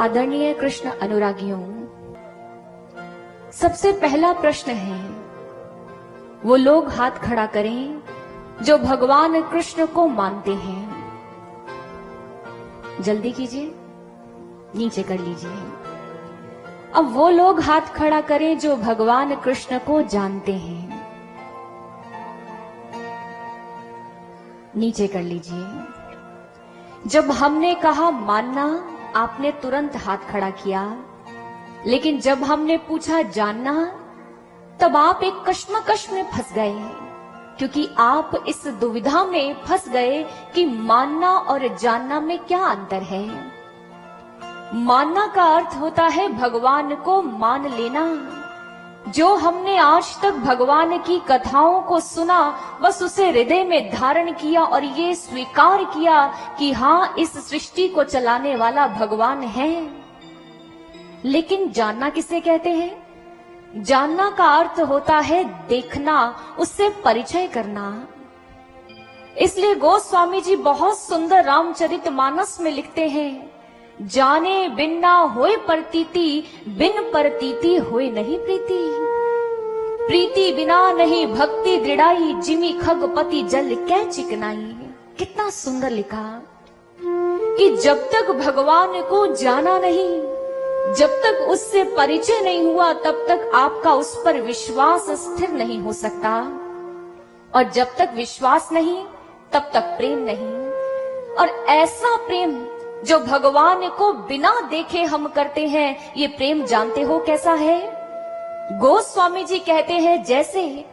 आदरणीय कृष्ण अनुरागियों, सबसे पहला प्रश्न है, वो लोग हाथ खड़ा करें जो भगवान कृष्ण को मानते हैं। जल्दी कीजिए, नीचे कर लीजिए। अब वो लोग हाथ खड़ा करें जो भगवान कृष्ण को जानते हैं। नीचे कर लीजिए। जब हमने कहा मानना, आपने तुरंत हाथ खड़ा किया, लेकिन जब हमने पूछा जानना, तब आप एक कश्मकश में फंस गए, क्योंकि आप इस दुविधा में फंस गए कि मानना और जानना में क्या अंतर है। मानना का अर्थ होता है भगवान को मान लेना। जो हमने आज तक भगवान की कथाओं को सुना, बस उसे हृदय में धारण किया और ये स्वीकार किया कि हाँ, इस सृष्टि को चलाने वाला भगवान है। लेकिन जानना किसे कहते हैं? जानना का अर्थ होता है देखना, उससे परिचय करना। इसलिए गोस्वामी जी बहुत सुंदर रामचरितमानस में लिखते हैं, जाने बिन ना होए प्रतीति, बिन प्रतीति होए नहीं प्रीति। प्रीति बिना नहीं भक्ति दृढ़ाई, जिमी खगपति जल कै चिकनाई। कितना सुंदर लिखा कि जब तक भगवान को जाना नहीं, जब तक उससे परिचय नहीं हुआ, तब तक आपका उस पर विश्वास स्थिर नहीं हो सकता। और जब तक विश्वास नहीं, तब तक प्रेम नहीं। और ऐसा प्रेम जो भगवान को बिना देखे हम करते हैं, ये प्रेम जानते हो कैसा है? गोस्वामी जी कहते हैं, जैसे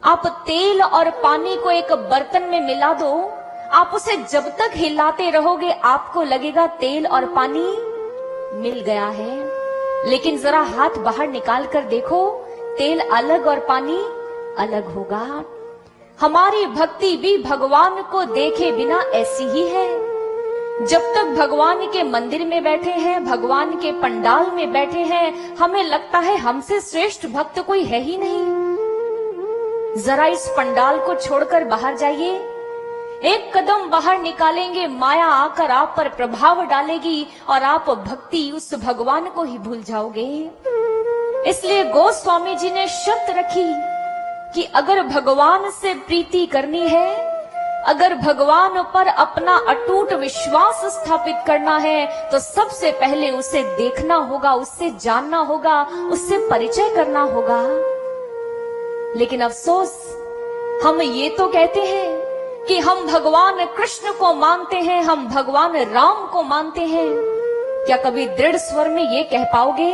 आप तेल और पानी को एक बर्तन में मिला दो, आप उसे जब तक हिलाते रहोगे आपको लगेगा तेल और पानी मिल गया है। लेकिन जरा हाथ बाहर निकाल कर देखो, तेल अलग और पानी अलग होगा। हमारी भक्ति भी भगवान को देखे बिना ऐसी ही है। जब तक भगवान के मंदिर में बैठे हैं, भगवान के पंडाल में बैठे हैं, हमें लगता है हमसे श्रेष्ठ भक्त कोई है ही नहीं। जरा इस पंडाल को छोड़कर बाहर जाइए, एक कदम बाहर निकालेंगे, माया आकर आप पर प्रभाव डालेगी और आप भक्ति उस भगवान को ही भूल जाओगे। इसलिए गोस्वामी जी ने शर्त रखी कि अगर भगवान से प्रीति करनी है, अगर भगवान पर अपना अटूट विश्वास स्थापित करना है, तो सबसे पहले उसे देखना होगा, उससे जानना होगा, उससे परिचय करना होगा। लेकिन अफसोस, हम ये तो कहते हैं कि हम भगवान कृष्ण को मानते हैं, हम भगवान राम को मानते हैं। क्या कभी दृढ़ स्वर में ये कह पाओगे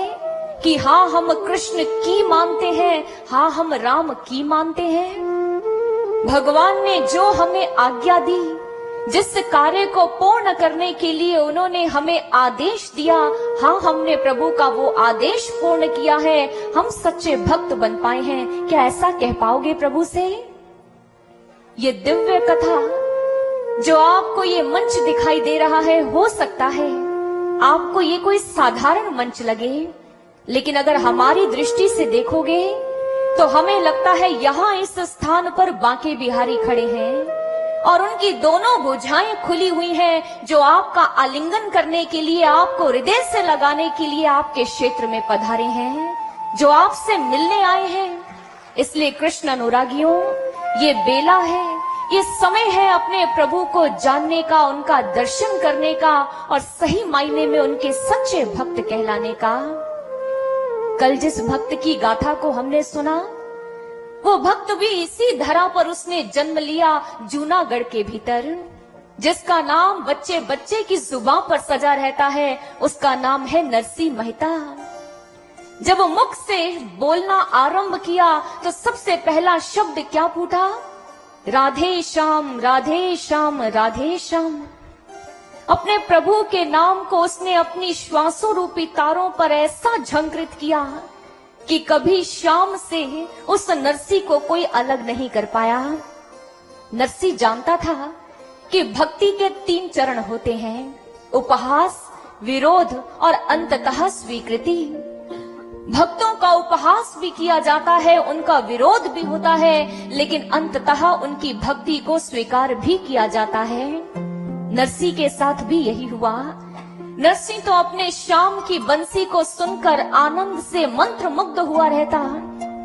कि हाँ, हम कृष्ण की मानते हैं, हाँ, हम राम की मानते हैं? भगवान ने जो हमें आज्ञा दी, जिस कार्य को पूर्ण करने के लिए उन्होंने हमें आदेश दिया, हाँ, हमने प्रभु का वो आदेश पूर्ण किया है, हम सच्चे भक्त बन पाए हैं। क्या ऐसा कह पाओगे प्रभु से? ये दिव्य कथा जो आपको ये मंच दिखाई दे रहा है, हो सकता है आपको ये कोई साधारण मंच लगे, लेकिन अगर हमारी दृष्टि से देखोगे तो हमें लगता है यहाँ इस स्थान पर बांके बिहारी खड़े हैं और उनकी दोनों भुजाएं खुली हुई हैं, जो आपका आलिंगन करने के लिए, आपको हृदय से लगाने के लिए आपके क्षेत्र में पधारे हैं, जो आपसे मिलने आए हैं। इसलिए कृष्ण अनुरागियों, ये बेला है, ये समय है अपने प्रभु को जानने का, उनका दर्शन करने का और सही मायने में उनके सच्चे भक्त कहलाने का। कल जिस भक्त की गाथा को हमने सुना, वो भक्त भी इसी धरा पर उसने जन्म लिया, जूनागढ़ के भीतर, जिसका नाम बच्चे बच्चे की जुबान पर सजा रहता है, उसका नाम है नरसिंह मेहता। जब मुख से बोलना आरंभ किया तो सबसे पहला शब्द क्या फूटा? राधे श्याम, राधे श्याम, राधे श्याम। अपने प्रभु के नाम को उसने अपनी श्वासों रूपी तारों पर ऐसा झंकृत किया कि कभी श्याम से उस नरसी को कोई अलग नहीं कर पाया। नरसी जानता था कि भक्ति के 3 चरण होते हैं, उपहास, विरोध और अंततः स्वीकृति। भक्तों का उपहास भी किया जाता है, उनका विरोध भी होता है, लेकिन अंततः उनकी भक्ति को स्वीकार भी किया जाता है। नरसी के साथ भी यही हुआ। नरसी तो अपने श्याम की बंसी को सुनकर आनंद से मंत्र मुग्ध हुआ रहता,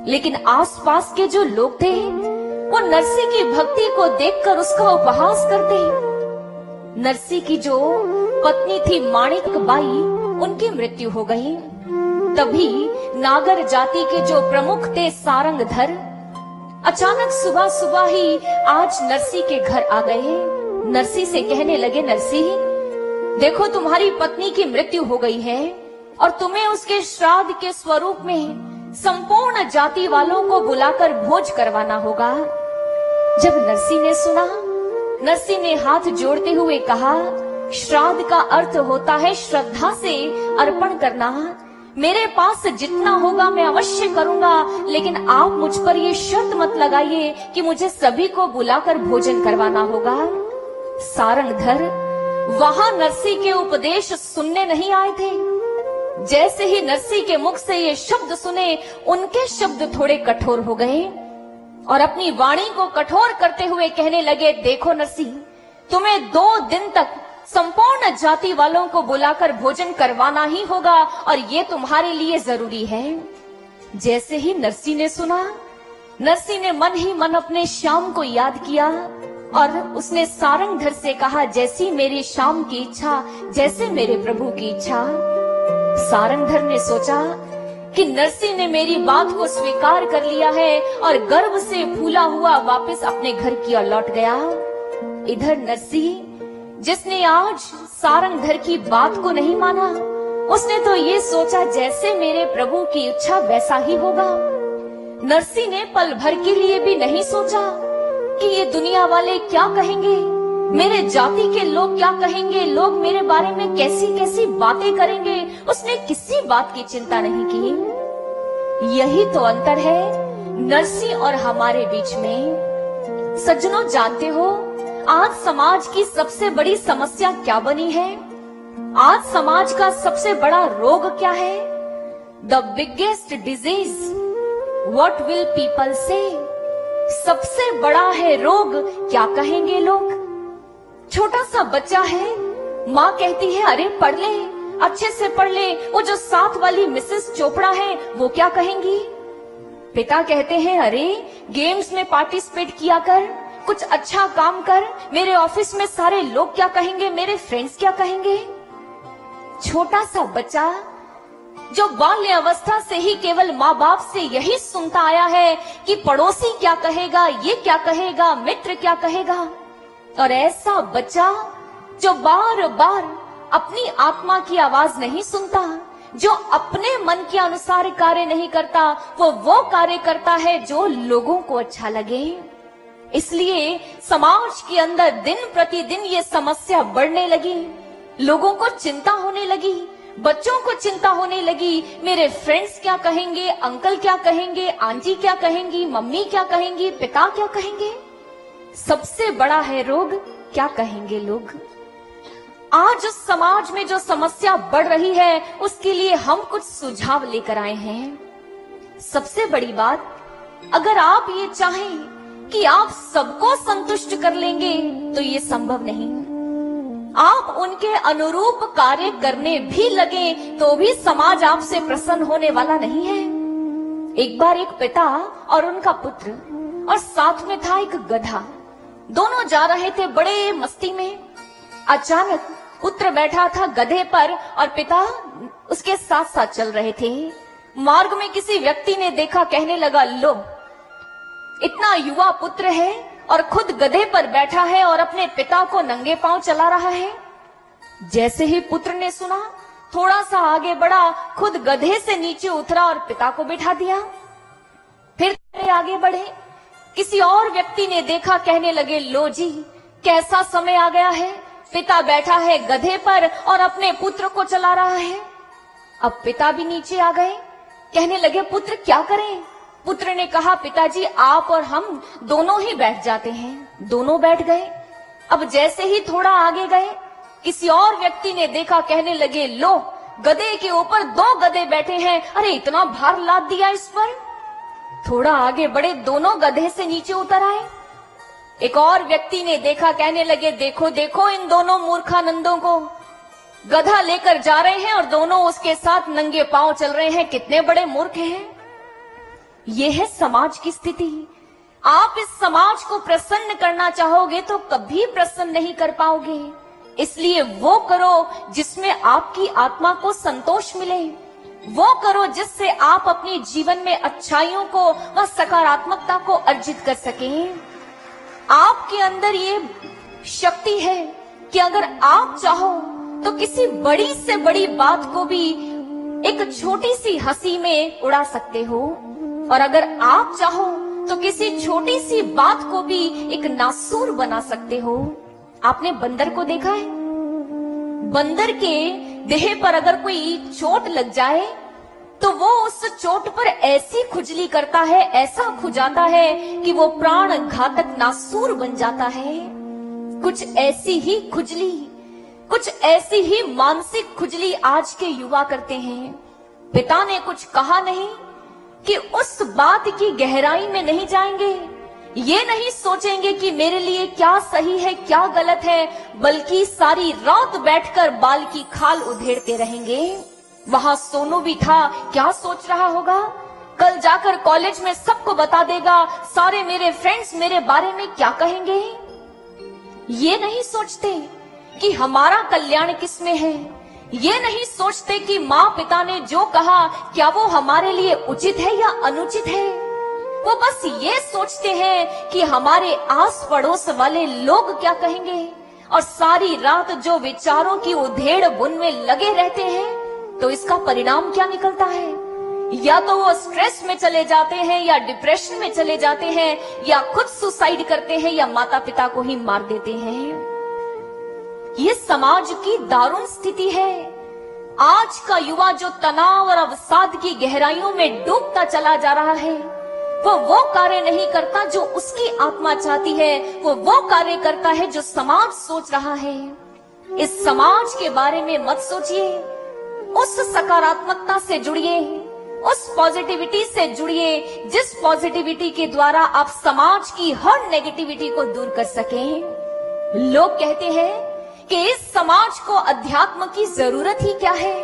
लेकिन आसपास के जो लोग थे वो नरसी की भक्ति को देखकर उसका उपहास करते। नरसी की जो पत्नी थी माणिक बाई, उनकी मृत्यु हो गई। तभी नागर जाति के जो प्रमुख थे सारंगधर अचानक सुबह सुबह ही आज नरसी के घर आ गए। नरसी से कहने लगे, नरसी देखो तुम्हारी पत्नी की मृत्यु हो गई है और तुम्हें उसके श्राद्ध के स्वरूप में संपूर्ण जाति वालों को बुलाकर भोज करवाना होगा। जब नरसी ने सुना, नरसी ने हाथ जोड़ते हुए कहा, श्राद्ध का अर्थ होता है श्रद्धा से अर्पण करना। मेरे पास जितना होगा मैं अवश्य करूंगा, लेकिन आप मुझ पर ये शर्त मत लगाइए कि मुझे सभी को बुलाकर भोजन करवाना होगा। सारंगधर वहां नरसी के उपदेश सुनने नहीं आए थे। जैसे ही नरसी के मुख से ये शब्द सुने, उनके शब्द थोड़े कठोर हो गए और अपनी वाणी को कठोर करते हुए कहने लगे, देखो नरसी, तुम्हें 2 दिन तक संपूर्ण जाति वालों को बुलाकर भोजन करवाना ही होगा और ये तुम्हारे लिए जरूरी है। जैसे ही नरसी ने सुना, नरसी ने मन ही मन अपने श्याम को याद किया और उसने सारंगधर से कहा, जैसी मेरी श्याम की इच्छा, जैसे मेरे प्रभु की इच्छा। सारंगधर ने सोचा कि नरसी ने मेरी बात को स्वीकार कर लिया है और गर्व से फूला हुआ वापस अपने घर की ओर लौट गया। इधर नरसी, जिसने आज सारंगधर की बात को नहीं माना, उसने तो ये सोचा जैसे मेरे प्रभु की इच्छा वैसा ही होगा। नरसी ने पल भर के लिए भी नहीं सोचा कि ये दुनिया वाले क्या कहेंगे, मेरे जाति के लोग क्या कहेंगे, लोग मेरे बारे में कैसी कैसी बातें करेंगे। उसने किसी बात की चिंता नहीं की। यही तो अंतर है नरसी और हमारे बीच में। सज्जनों, जानते हो आज समाज की सबसे बड़ी समस्या क्या बनी है? आज समाज का सबसे बड़ा रोग क्या है? The biggest disease, what will people से? सबसे बड़ा है रोग, क्या कहेंगे लोग। छोटा सा बच्चा है, माँ कहती है अरे पढ़ ले, अच्छे से पढ़ ले, वो जो साथ वाली मिसेस चोपड़ा है वो क्या कहेंगी। पिता कहते हैं अरे गेम्स में पार्टिसिपेट किया कर, कुछ अच्छा काम कर, मेरे ऑफिस में सारे लोग क्या कहेंगे, मेरे फ्रेंड्स क्या कहेंगे। छोटा सा बच्चा जो बाल्य अवस्था से ही केवल माँ बाप से यही सुनता आया है कि पड़ोसी क्या कहेगा, ये क्या कहेगा, मित्र क्या कहेगा। और ऐसा बच्चा जो बार बार अपनी आत्मा की आवाज नहीं सुनता, जो अपने मन के अनुसार कार्य नहीं करता, वो कार्य करता है जो लोगों को अच्छा लगे। इसलिए समाज के अंदर दिन प्रतिदिन ये समस्या बढ़ने लगी। लोगों को चिंता होने लगी, बच्चों को चिंता होने लगी, मेरे फ्रेंड्स क्या कहेंगे, अंकल क्या कहेंगे, आंटी क्या कहेंगी, मम्मी क्या कहेंगी, पिता क्या कहेंगे। सबसे बड़ा है रोग, क्या कहेंगे लोग। आज उस समाज में जो समस्या बढ़ रही है, उसके लिए हम कुछ सुझाव लेकर आए हैं। सबसे बड़ी बात, अगर आप ये चाहें कि आप सबको संतुष्ट कर लेंगे तो ये संभव नहीं। आप उनके अनुरूप कार्य करने भी लगे तो भी समाज आपसे प्रसन्न होने वाला नहीं है। एक बार एक पिता और उनका पुत्र और साथ में था एक गधा, दोनों जा रहे थे बड़े मस्ती में। अचानक पुत्र बैठा था गधे पर और पिता उसके साथ साथ चल रहे थे। मार्ग में किसी व्यक्ति ने देखा, कहने लगा, लो इतना युवा पुत्र है और खुद गधे पर बैठा है और अपने पिता को नंगे पांव चला रहा है। जैसे ही पुत्र ने सुना, थोड़ा सा आगे बढ़ा, खुद गधे से नीचे उतरा और पिता को बिठा दिया। फिर आगे बढ़े, किसी और व्यक्ति ने देखा, कहने लगे, लो जी कैसा समय आ गया है, पिता बैठा है गधे पर और अपने पुत्र को चला रहा है। अब पिता भी नीचे आ गए, कहने लगे, पुत्र क्या करें। पुत्र ने कहा, पिताजी आप और हम दोनों ही बैठ जाते हैं। दोनों बैठ गए। अब जैसे ही थोड़ा आगे गए, किसी और व्यक्ति ने देखा, कहने लगे, लो गधे के ऊपर 2 गधे बैठे हैं, अरे इतना भार लाद दिया इस पर। थोड़ा आगे बढ़े, दोनों गधे से नीचे उतर आए। एक और व्यक्ति ने देखा, कहने लगे, देखो देखो इन दोनों मूर्खानंदों को, गधा लेकर जा रहे हैं और दोनों उसके साथ नंगे पांव चल रहे हैं। कितने बड़े मूर्ख हैं। ये है समाज की स्थिति। आप इस समाज को प्रसन्न करना चाहोगे तो कभी प्रसन्न नहीं कर पाओगे। इसलिए वो करो जिसमें आपकी आत्मा को संतोष मिले, वो करो जिससे आप अपने जीवन में अच्छाइयों को व सकारात्मकता को अर्जित कर सकें। आपके अंदर ये शक्ति है कि अगर आप चाहो तो किसी बड़ी से बड़ी बात को भी एक छोटी सी हंसी में उड़ा सकते हो, और अगर आप चाहो तो किसी छोटी सी बात को भी एक नासूर बना सकते हो। आपने बंदर को देखा है? बंदर के देह पर अगर कोई चोट लग जाए तो वो उस चोट पर ऐसी खुजली करता है, ऐसा खुजाता है कि वो प्राण घातक नासूर बन जाता है। कुछ ऐसी ही खुजली, कुछ ऐसी ही मानसिक खुजली आज के युवा करते हैं। पिता ने कुछ कहा नहीं कि उस बात की गहराई में नहीं जाएंगे, ये नहीं सोचेंगे कि मेरे लिए क्या सही है क्या गलत है, बल्कि सारी रात बैठकर बाल की खाल उधेड़ते रहेंगे। वहां सोनू भी था, क्या सोच रहा होगा? कल जाकर कॉलेज में सबको बता देगा, सारे मेरे फ्रेंड्स मेरे बारे में क्या कहेंगे। ये नहीं सोचते कि हमारा कल्याण किसमें है। ये नहीं सोचते कि माँ पिता ने जो कहा क्या वो हमारे लिए उचित है या अनुचित है। वो बस ये सोचते हैं कि हमारे आस पड़ोस वाले लोग क्या कहेंगे, और सारी रात जो विचारों की उधेड़ बुन में लगे रहते हैं, तो इसका परिणाम क्या निकलता है? या तो वो स्ट्रेस में चले जाते हैं, या डिप्रेशन में चले जाते हैं, या खुद सुसाइड करते हैं, या माता पिता को ही मार देते हैं। ये समाज की दारुण स्थिति है। आज का युवा जो तनाव और अवसाद की गहराइयों में डूबता चला जा रहा है, वो कार्य नहीं करता जो उसकी आत्मा चाहती है, वो कार्य करता है जो समाज सोच रहा है। इस समाज के बारे में मत सोचिए, उस सकारात्मकता से जुड़िए, उस पॉजिटिविटी से जुड़िए जिस पॉजिटिविटी के द्वारा आप समाज की हर नेगेटिविटी को दूर कर सकें। लोग कहते हैं कि इस समाज को अध्यात्म की जरूरत ही क्या है।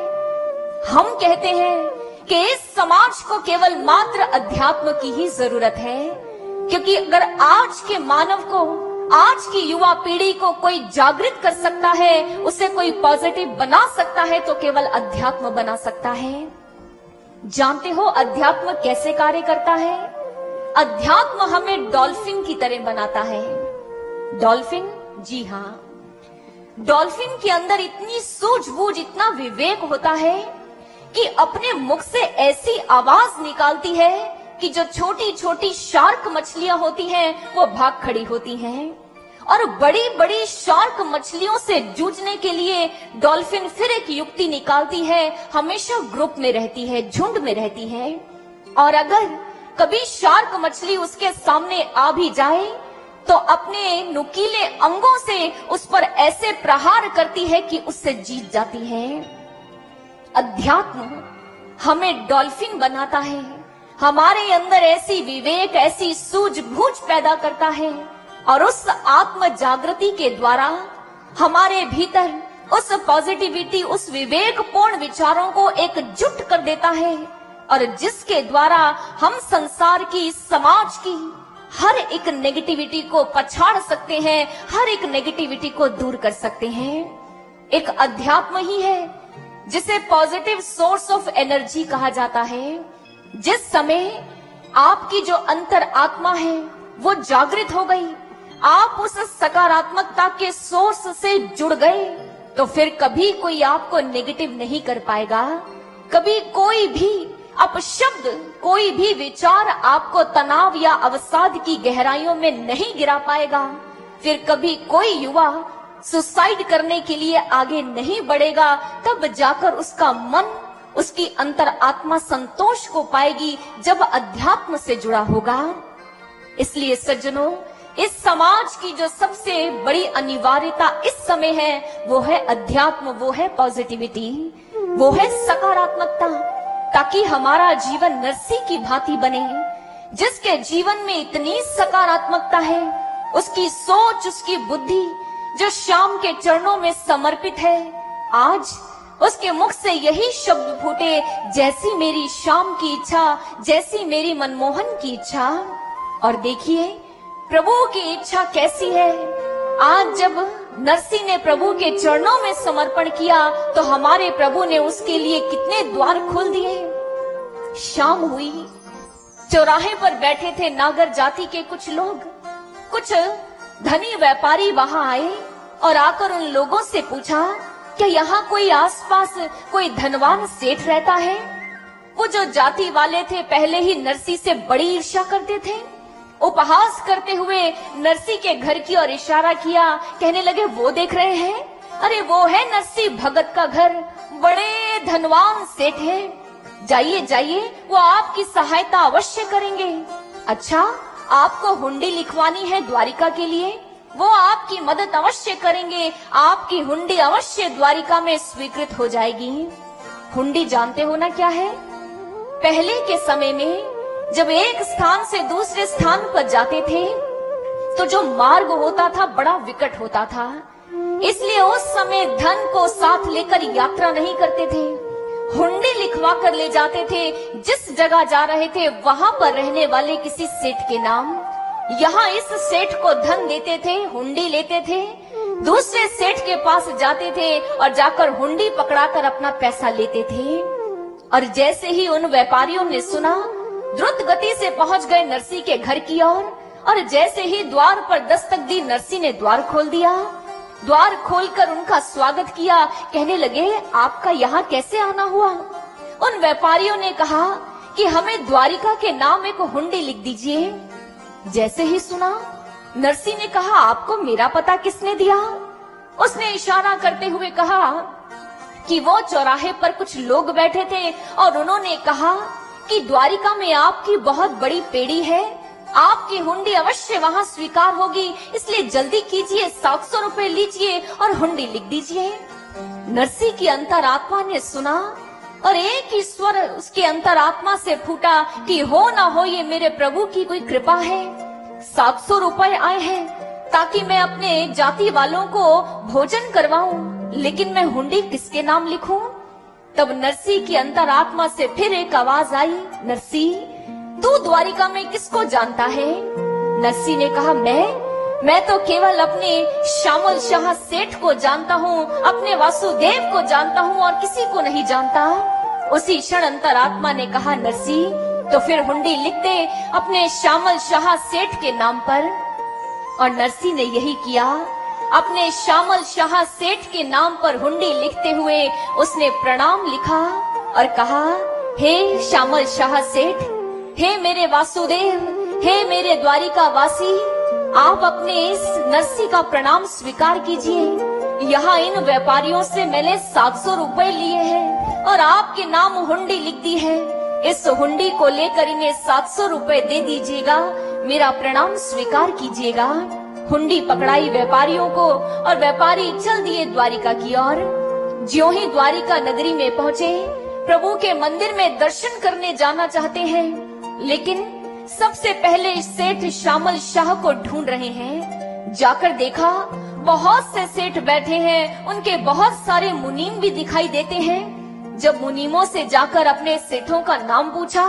हम कहते हैं कि इस समाज को केवल मात्र अध्यात्म की ही जरूरत है, क्योंकि अगर आज के मानव को, आज की युवा पीढ़ी को कोई जागृत कर सकता है, उसे कोई पॉजिटिव बना सकता है, तो केवल अध्यात्म बना सकता है। जानते हो अध्यात्म कैसे कार्य करता है? अध्यात्म हमें डॉल्फिन की तरह बनाता है। डॉल्फिन, जी हाँ, डॉल्फिन के अंदर इतनी सूझबूझ, इतना विवेक होता है कि अपने मुख से ऐसी आवाज निकालती है कि जो छोटी छोटी शार्क मछलियां होती हैं वो भाग खड़ी होती हैं। और बड़ी बड़ी शार्क मछलियों से जूझने के लिए डॉल्फिन फिर एक युक्ति निकालती है, हमेशा ग्रुप में रहती है, झुंड में रहती है। और अगर कभी शार्क मछली उसके सामने आ भी जाए तो अपने नुकीले अंगों से उस पर ऐसे प्रहार करती है कि उससे जीत जाती है। अध्यात्म हमें डॉल्फिन बनाता है, हमारे अंदर ऐसी विवेक, ऐसी सूझबूझ पैदा करता है, और उस आत्म जागृति के द्वारा हमारे भीतर उस पॉजिटिविटी, उस विवेकपूर्ण विचारों को एकजुट कर देता है, और जिसके द्वारा हम संसार की, समाज की हर एक नेगेटिविटी को पछाड़ सकते हैं, हर एक नेगेटिविटी को दूर कर सकते हैं। एक अध्यात्म ही है जिसे पॉजिटिव सोर्स ऑफ एनर्जी कहा जाता है। जिस समय आपकी जो अंतर आत्मा है वो जागृत हो गई, आप उस सकारात्मकता के सोर्स से जुड़ गए, तो फिर कभी कोई आपको नेगेटिव नहीं कर पाएगा। कभी कोई भी अपशब्द, कोई भी विचार आपको तनाव या अवसाद की गहराइयों में नहीं गिरा पाएगा। फिर कभी कोई युवा सुसाइड करने के लिए आगे नहीं बढ़ेगा, तब जाकर उसका मन, उसकी अंतर आत्मा संतोष को पाएगी जब अध्यात्म से जुड़ा होगा। इसलिए सज्जनों, इस समाज की जो सबसे बड़ी अनिवार्यता इस समय है वो है अध्यात्म, वो है पॉजिटिविटी, वो है सकारात्मकता, ताकि हमारा जीवन नरसी की भांति बने। जिसके जीवन में इतनी सकारात्मकता है, उसकी सोच, उसकी बुद्धि जो श्याम के चरणों में समर्पित है, आज उसके मुख से यही शब्द फूटे, जैसी मेरी शाम की इच्छा, जैसी मेरी मनमोहन की इच्छा। और देखिए प्रभु की इच्छा कैसी है। आज जब नरसी ने प्रभु के चरणों में समर्पण किया तो हमारे प्रभु ने उसके लिए कितने द्वार खोल दिए। शाम हुई, चौराहे पर बैठे थे नागर जाति के कुछ लोग। कुछ धनी व्यापारी वहां आए और आकर उन लोगों से पूछा, क्या यहाँ कोई आसपास कोई धनवान सेठ रहता है? वो जो जाति वाले थे पहले ही नरसी से बड़ी ईर्ष्या करते थे। उपहास करते हुए नरसी के घर की ओर इशारा किया, कहने लगे, वो देख रहे हैं, अरे वो है नरसी भगत का घर, बड़े धनवान सेठ है, जाइए जाइए, वो आपकी सहायता अवश्य करेंगे। अच्छा, आपको हुंडी लिखवानी है द्वारिका के लिए, वो आपकी मदद अवश्य करेंगे, आपकी हुंडी अवश्य द्वारिका में स्वीकृत हो जाएगी। हुंडी जानते हो ना क्या है? पहले के समय में जब एक स्थान से दूसरे स्थान पर जाते थे तो जो मार्ग होता था बड़ा विकट होता था, इसलिए उस समय धन को साथ लेकर यात्रा नहीं करते थे, हुंडी लिखवा कर ले जाते थे। जिस जगह जा रहे थे वहां पर रहने वाले किसी सेठ के नाम, यहाँ इस सेठ को धन देते थे, हुंडी लेते थे, दूसरे सेठ के पास जाते थे और जाकर हुंडी पकड़ाकर अपना पैसा लेते थे। और जैसे ही उन व्यापारियों ने सुना, द्रुत गति से पहुंच गए नरसी के घर की ओर, और जैसे ही द्वार पर दस्तक दी, नरसी ने द्वार खोल दिया। द्वार खोलकर उनका स्वागत किया, कहने लगे, आपका यहाँ कैसे आना हुआ? उन व्यापारियों ने कहा कि हमें द्वारिका के नाम एक हुंडी लिख दीजिए। जैसे ही सुना, नरसी ने कहा, आपको मेरा पता किसने दिया? उसने इशारा करते हुए कहा कि वो चौराहे पर कुछ लोग बैठे थे और उन्होंने कहा कि द्वारिका में आपकी बहुत बड़ी पेड़ी है, आपकी हुंडी अवश्य वहाँ स्वीकार होगी, इसलिए जल्दी कीजिए, 700 रुपए लीजिए और हुंडी लिख दीजिए। नरसी की अंतरात्मा ने सुना और एक ही स्वर उसके अंतरात्मा से फूटा कि हो ना हो, ये मेरे प्रभु की कोई कृपा है। 700 रुपए आए हैं ताकि मैं अपने जाति वालों को भोजन करवाऊं, लेकिन मैं हुंडी किसके नाम लिखूं? तब नरसी की अंतरात्मा से फिर एक आवाज आई, नरसी, तू द्वारिका में किसको जानता है? नरसी ने कहा, मैं तो केवल अपने श्यामल शाह सेठ को जानता हूँ, अपने वासुदेव को जानता हूँ और किसी को नहीं जानता। उसी क्षण अंतरात्मा ने कहा, नरसी, तो फिर हुंडी लिख दे अपने श्यामल शाह सेठ के नाम पर। और नरसी ने यही किया। अपने श्यामल शाह सेठ के नाम पर हुंडी लिखते हुए उसने प्रणाम लिखा और कहा, हे श्यामल शाह सेठ, हे मेरे वासुदेव, हे मेरे द्वारिका वासी, आप अपने इस नरसी का प्रणाम स्वीकार कीजिए। यहाँ इन व्यापारियों से मैंने 700 रुपए लिए हैं और आपके नाम हुंडी लिख दी है। इस हुंडी को लेकर इन्हें 700 रुपए दे दीजिएगा, मेरा प्रणाम स्वीकार कीजिएगा। हुंडी पकड़ाई व्यापारियों को और व्यापारी चल दिए द्वारिका की ओर। ज्यों ही द्वारिका नगरी में पहुँचे, प्रभु के मंदिर में दर्शन करने जाना चाहते हैं, लेकिन सबसे पहले सेठ श्यामल शाह को ढूंढ रहे हैं। जाकर देखा बहुत से सेठ बैठे हैं, उनके बहुत सारे मुनीम भी दिखाई देते हैं। जब मुनीमों से जाकर अपने सेठों का नाम पूछा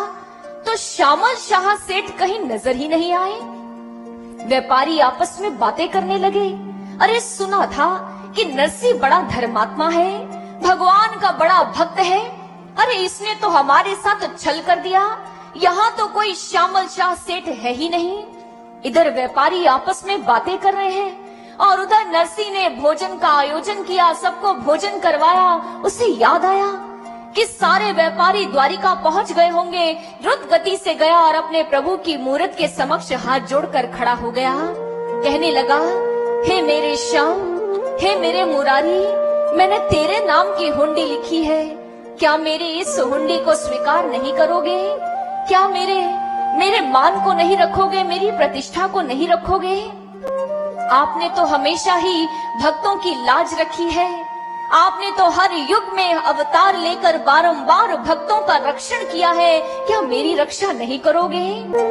तो श्यामल शाह सेठ कहीं नजर ही नहीं आए। व्यापारी आपस में बातें करने लगे, अरे सुना था कि नरसी बड़ा धर्मात्मा है, भगवान का बड़ा भक्त है, अरे इसने तो हमारे साथ छल कर दिया, यहाँ तो कोई श्यामल शाह सेठ है ही नहीं। इधर व्यापारी आपस में बातें कर रहे हैं और उधर नरसी ने भोजन का आयोजन किया, सबको भोजन करवाया। उसे याद आया कि सारे व्यापारी द्वारिका पहुंच गए होंगे। द्रुत गति से गया और अपने प्रभु की मूर्त के समक्ष हाथ जोड़कर खड़ा हो गया। कहने लगा, हे मेरे श्याम, हे मेरे मुरारी, मैंने तेरे नाम की हुंडी लिखी है, क्या मेरी इस हुंडी को स्वीकार नहीं करोगे? क्या मेरे मान को नहीं रखोगे, मेरी प्रतिष्ठा को नहीं रखोगे? आपने तो हमेशा ही भक्तों की लाज रखी है, आपने तो हर युग में अवतार लेकर बारंबार भक्तों का रक्षण किया है, क्या मेरी रक्षा नहीं करोगे?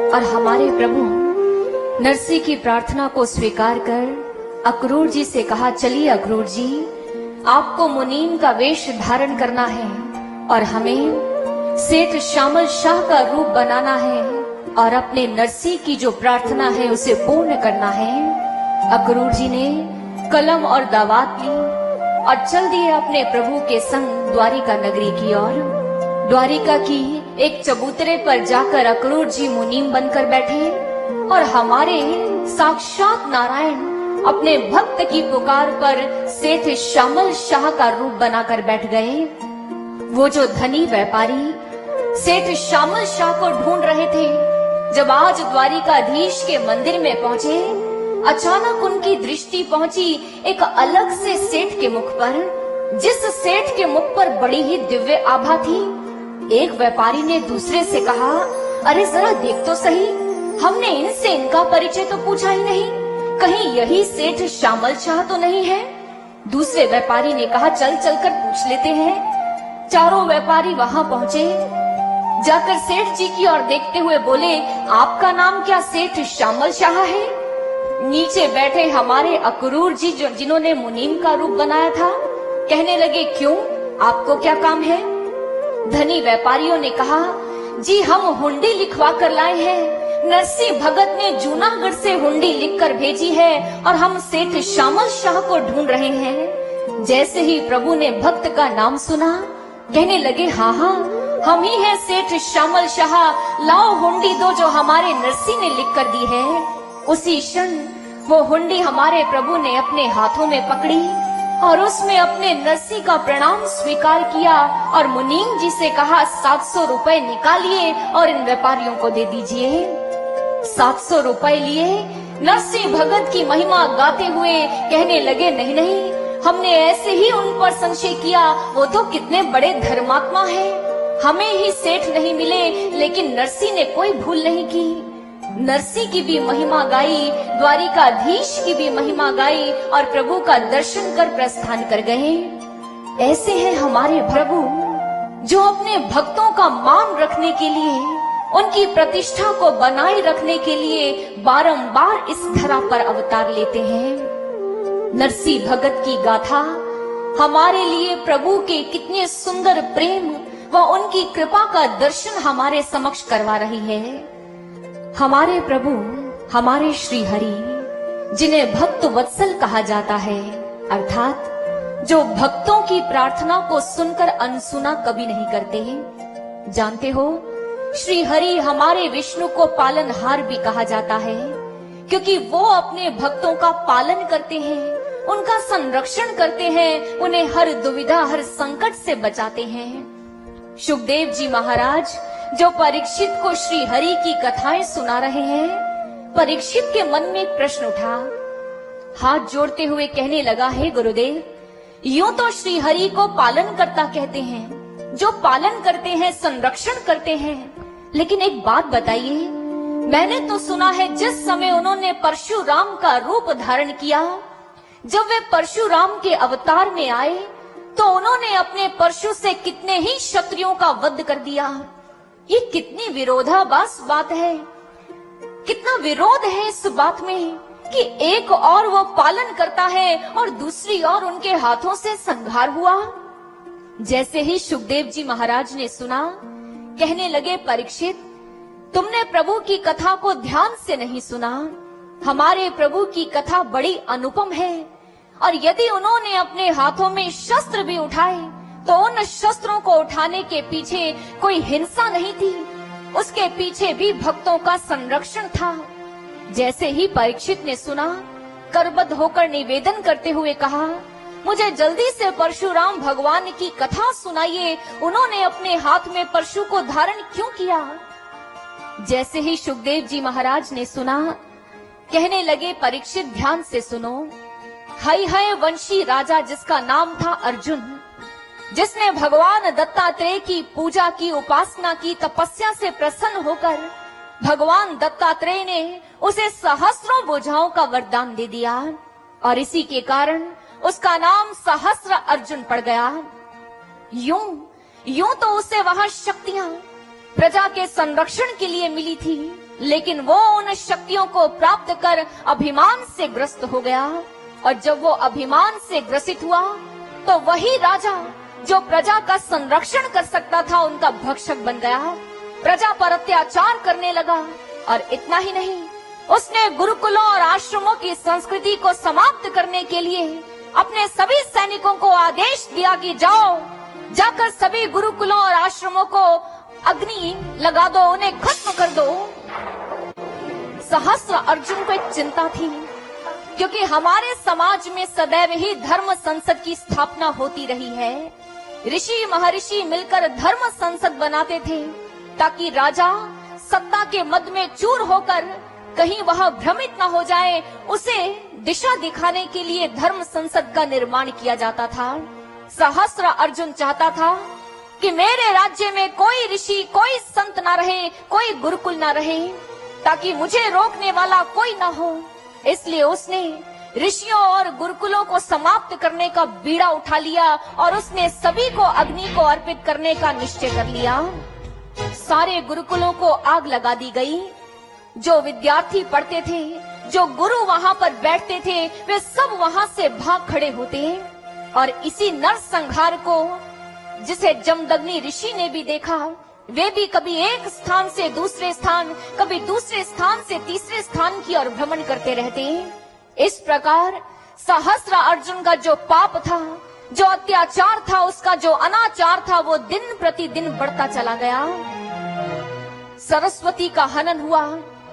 और हमारे प्रभु नरसी की प्रार्थना को स्वीकार कर अक्रूर जी से कहा, चलिए अक्रूर जी, आपको मुनीम का वेश धारण करना है और हमें सेठ श्यामल शाह का रूप बनाना है और अपने नरसी की जो प्रार्थना है उसे पूर्ण करना है। अक्रूर जी ने कलम और दावात ली और चल दिए अपने प्रभु के संग द्वारिका नगरी की ओर। द्वारिका की एक चबूतरे पर जाकर अक्रूर जी मुनीम बनकर बैठे और हमारे साक्षात नारायण अपने भक्त की पुकार पर सेठ श्यामल शाह का रूप बनाकर बैठ गए। वो जो धनी व्यापारी सेठ श्यामल शाह को ढूंढ रहे थे, जब आज द्वारिकाधीश के मंदिर में पहुंचे, अचानक उनकी दृष्टि पहुंची एक अलग से सेठ के मुख पर, जिस सेठ के मुख पर बड़ी ही दिव्य आभा थी। एक व्यापारी ने दूसरे से कहा, अरे जरा देख तो सही, हमने इनसे इनका परिचय तो पूछा ही नहीं, कहीं यही सेठ श्यामल शाह तो नहीं है? दूसरे व्यापारी ने कहा, चल चलकर पूछ लेते हैं। चारों व्यापारी वहां पहुंचे, जाकर सेठ जी की ओर देखते हुए बोले, आपका नाम क्या सेठ श्यामल शाह है? नीचे बैठे हमारे अक्रूर जी जिन्होंने मुनीम का रूप बनाया था, कहने लगे, क्यों, आपको क्या काम है? धनी व्यापारियों ने कहा, जी हम हुंडी लिखवा कर लाए हैं, नरसी भगत ने जूनागढ़ से हुंडी लिखकर भेजी है और हम सेठ श्यामल शाह को ढूंढ रहे हैं। जैसे ही प्रभु ने भक्त का नाम सुना, कहने लगे, हाँ हाँ हम ही हैं सेठ श्यामल शाह, लाओ हुंडी दो जो हमारे नरसी ने लिख कर दी है। उसी क्षण वो हुंडी हमारे प्रभु ने अपने हाथों में पकड़ी और उसमें अपने नरसी का प्रणाम स्वीकार किया और मुनीम जी से कहा, 700 रुपए निकालिए और इन व्यापारियों को दे दीजिए। 700 रुपए लिए नरसी भगत की महिमा गाते हुए कहने लगे, नहीं नहीं, हमने ऐसे ही उन पर संशय किया, वो तो कितने बड़े धर्मात्मा हैं, हमें ही सेठ नहीं मिले, लेकिन नरसी ने कोई भूल नहीं की। नरसी की भी महिमा गाई, द्वारिकाधीश की भी महिमा गाई और प्रभु का दर्शन कर प्रस्थान कर गए। ऐसे हैं हमारे प्रभु, जो अपने भक्तों का मान रखने के लिए, उनकी प्रतिष्ठा को बनाए रखने के लिए बारंबार इस धरा पर अवतार लेते हैं। नरसी भगत की गाथा हमारे लिए प्रभु के कितने सुंदर प्रेम व उनकी कृपा का दर्शन हमारे समक्ष करवा रही है। हमारे प्रभु, हमारे श्री हरि, जिन्हें भक्त वत्सल कहा जाता है, अर्थात जो भक्तों की प्रार्थना को सुनकर अनसुना कभी नहीं करते। जानते हो, श्री हरि हमारे विष्णु को पालनहार भी कहा जाता है, क्योंकि वो अपने भक्तों का पालन करते हैं, उनका संरक्षण करते हैं, उन्हें हर दुविधा हर संकट से बचाते हैं। शुकदेव जी महाराज जो परीक्षित को श्री हरि की कथाएं सुना रहे हैं, परीक्षित के मन में एक प्रश्न उठा। हाथ जोड़ते हुए कहने लगा, हे गुरुदेव, यूं तो श्री हरि को पालन करता कहते हैं, जो पालन करते हैं, संरक्षण करते हैं, लेकिन एक बात बताइए, मैंने तो सुना है जिस समय उन्होंने परशुराम का रूप धारण किया, जब वे परशुराम के अवतार में आए, तो उन्होंने अपने परशु से कितने ही क्षत्रियों का वध कर दिया। ये कितनी विरोधाभास बात है, कितना विरोध है इस बात में कि एक और वो पालन करता है और दूसरी ओर उनके हाथों से संहार हुआ। जैसे ही शुकदेव जी महाराज ने सुना, कहने लगे, परीक्षित, तुमने प्रभु की कथा को ध्यान से नहीं सुना। हमारे प्रभु की कथा बड़ी अनुपम है, और यदि उन्होंने अपने हाथों में शस्त्र भी उठाए, तो उन शस्त्रों को उठाने के पीछे कोई हिंसा नहीं थी, उसके पीछे भी भक्तों का संरक्षण था। जैसे ही परीक्षित ने सुना, करबद्ध होकर निवेदन करते हुए कहा, मुझे जल्दी से परशुराम भगवान की कथा सुनाइए, उन्होंने अपने हाथ में परशु को धारण क्यों किया? जैसे ही शुकदेव जी महाराज ने सुना, कहने लगे, परीक्षित ध्यान से सुनो। हय वंशी राजा जिसका नाम था अर्जुन, जिसने भगवान दत्तात्रेय की पूजा की, उपासना की, तपस्या से प्रसन्न होकर भगवान दत्तात्रेय ने उसे सहस्रों भुजाओं का वरदान दे दिया, और इसी के कारण उसका नाम सहस्र अर्जुन पड़ गया। यूं तो उसे वहां शक्तियां प्रजा के संरक्षण के लिए मिली थी, लेकिन वो उन शक्तियों को प्राप्त कर अभिमान से ग्रस्त हो गया, और जब वो अभिमान से ग्रसित हुआ तो वही राजा जो प्रजा का संरक्षण कर सकता था उनका भक्षक बन गया, प्रजा पर अत्याचार करने लगा। और इतना ही नहीं, उसने गुरुकुलों और आश्रमों की संस्कृति को समाप्त करने के लिए अपने सभी सैनिकों को आदेश दिया कि जाकर सभी गुरुकुलों और आश्रमों को अग्नि लगा दो, उन्हें खत्म कर दो। सहस्त्र अर्जुन को एक चिंता थी, क्योंकि हमारे समाज में सदैव ही धर्म संसद की स्थापना होती रही है। ऋषि महर्षि मिलकर धर्म संसद बनाते थे ताकि राजा सत्ता के मद में चूर होकर कहीं वह भ्रमित न हो जाए, उसे दिशा दिखाने के लिए धर्म संसद का निर्माण किया जाता था। सहस्त्र अर्जुन चाहता था कि मेरे राज्य में कोई ऋषि, कोई संत ना रहे, कोई गुरुकुल ना रहे, ताकि मुझे रोकने वाला कोई ना हो। इसलिए उसने ऋषियों और गुरुकुलों को समाप्त करने का बीड़ा उठा लिया और उसने सभी को अग्नि को अर्पित करने का निश्चय कर लिया। सारे गुरुकुलों को आग लगा दी गई। जो विद्यार्थी पढ़ते थे, जो गुरु वहां पर बैठते थे, वे सब वहां से भाग खड़े होते। और इसी नरसंहार को जिसे जमदग्नि ऋषि ने भी देखा, वे भी कभी एक स्थान से दूसरे स्थान, कभी दूसरे स्थान से तीसरे स्थान की ओर भ्रमण करते रहते। इस प्रकार सहस्त्र अर्जुन का जो पाप था, जो अत्याचार था, उसका जो अनाचार था, वो दिन प्रतिदिन बढ़ता चला गया। सरस्वती का हनन हुआ,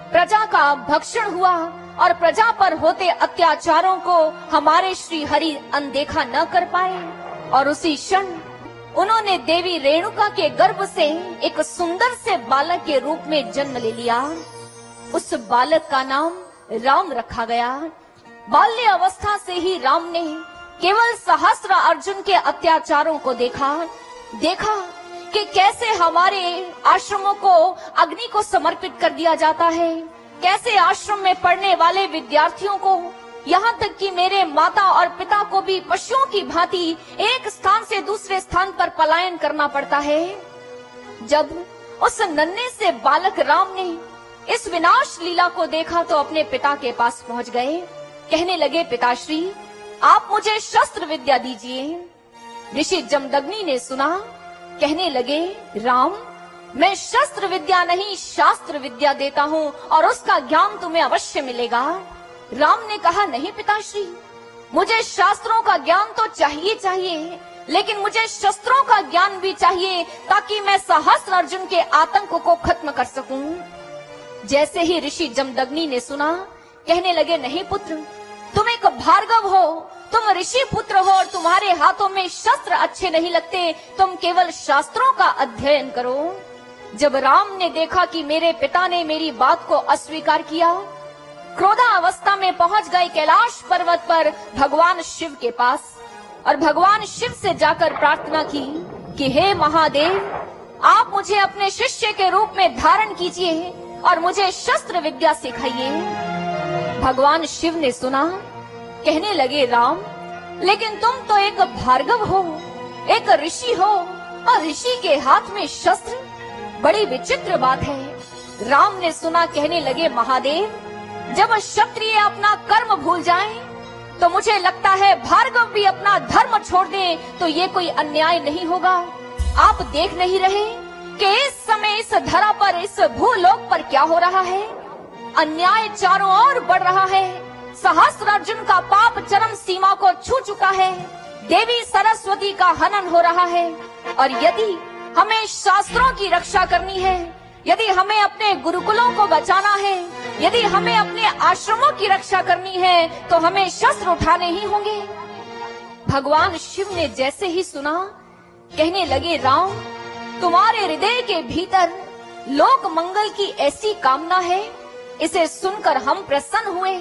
प्रजा का भक्षण हुआ और प्रजा पर होते अत्याचारों को हमारे श्री हरि अनदेखा न कर पाए। और उसी क्षण उन्होंने देवी रेणुका के गर्भ से एक सुंदर से बालक के रूप में जन्म ले लिया। उस बालक का नाम राम रखा गया। बाल्य अवस्था से ही राम ने केवल सहस्त्र अर्जुन के अत्याचारों को देखा कि कैसे हमारे आश्रमों को अग्नि को समर्पित कर दिया जाता है, कैसे आश्रम में पढ़ने वाले विद्यार्थियों को, यहाँ तक कि मेरे माता और पिता को भी पशुओं की भांति एक स्थान से दूसरे स्थान पर पलायन करना पड़ता है। जब उस नन्हे से बालक राम ने इस विनाश लीला को देखा तो अपने पिता के पास पहुँच गए। कहने लगे, पिताश्री आप मुझे शस्त्र विद्या दीजिए। ऋषि जमदग्नि ने सुना, कहने लगे, राम मैं शस्त्र विद्या नहीं शास्त्र विद्या देता हूँ और उसका ज्ञान तुम्हें अवश्य मिलेगा। राम ने कहा, नहीं पिताश्री, मुझे शास्त्रों का ज्ञान तो चाहिए, लेकिन मुझे शस्त्रों का ज्ञान भी चाहिए ताकि मैं सहस्त्र अर्जुन के आतंक को खत्म कर सकूं। जैसे ही ऋषि जमदग्नि ने सुना, कहने लगे, नहीं पुत्र, तुम एक भार्गव हो, तुम ऋषि पुत्र हो और तुम्हारे हाथों में शस्त्र अच्छे नहीं लगते, तुम केवल शास्त्रों का अध्ययन करो। जब राम ने देखा कि मेरे पिता ने मेरी बात को अस्वीकार किया, क्रोधावस्था में पहुंच गए कैलाश पर्वत पर भगवान शिव के पास और भगवान शिव से जाकर प्रार्थना की कि हे महादेव, आप मुझे अपने शिष्य के रूप में धारण कीजिए और मुझे शस्त्र विद्या सिखाइए। भगवान शिव ने सुना, कहने लगे, राम लेकिन तुम तो एक भार्गव हो, एक ऋषि हो और ऋषि के हाथ में शस्त्र, बड़ी विचित्र बात है। राम ने सुना, कहने लगे, महादेव जब क्षत्रिय अपना कर्म भूल जाएं, तो मुझे लगता है भार्गव भी अपना धर्म छोड़ दें तो ये कोई अन्याय नहीं होगा। आप देख नहीं रहे कि इस समय इस धरा पर, इस भूलोक पर क्या हो रहा है? अन्याय चारों ओर बढ़ रहा है। सहस्त्र अर्जुन का पाप चरम सीमा को छू चुका है। देवी सरस्वती का हनन हो रहा है। और यदि हमें शास्त्रों की रक्षा करनी है, यदि हमें अपने गुरुकुलों को बचाना है, यदि हमें अपने आश्रमों की रक्षा करनी है, तो हमें शस्त्र उठाने ही होंगे। भगवान शिव ने जैसे ही सुना, कहने लगे, राम तुम्हारे हृदय के भीतर लोक मंगल की ऐसी कामना है, इसे सुनकर हम प्रसन्न हुए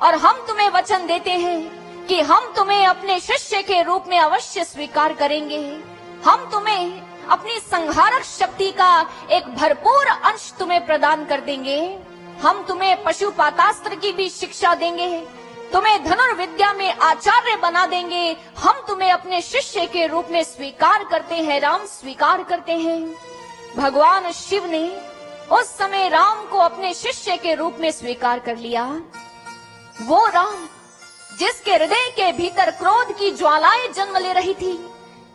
और हम तुम्हें वचन देते हैं कि हम तुम्हें अपने शिष्य के रूप में अवश्य स्वीकार करेंगे। हम तुम्हें अपनी संहारक शक्ति का एक भरपूर अंश तुम्हें प्रदान कर देंगे। हम तुम्हें पशुपातास्त्र की भी शिक्षा देंगे, तुम्हें धनुर्विद्या में आचार्य बना देंगे। हम तुम्हें अपने शिष्य के रूप में स्वीकार करते हैं, राम स्वीकार करते हैं। भगवान शिव ने उस समय राम को अपने शिष्य के रूप में स्वीकार कर लिया। वो राम जिसके हृदय के भीतर क्रोध की ज्वालाएं जन्म ले रही थी,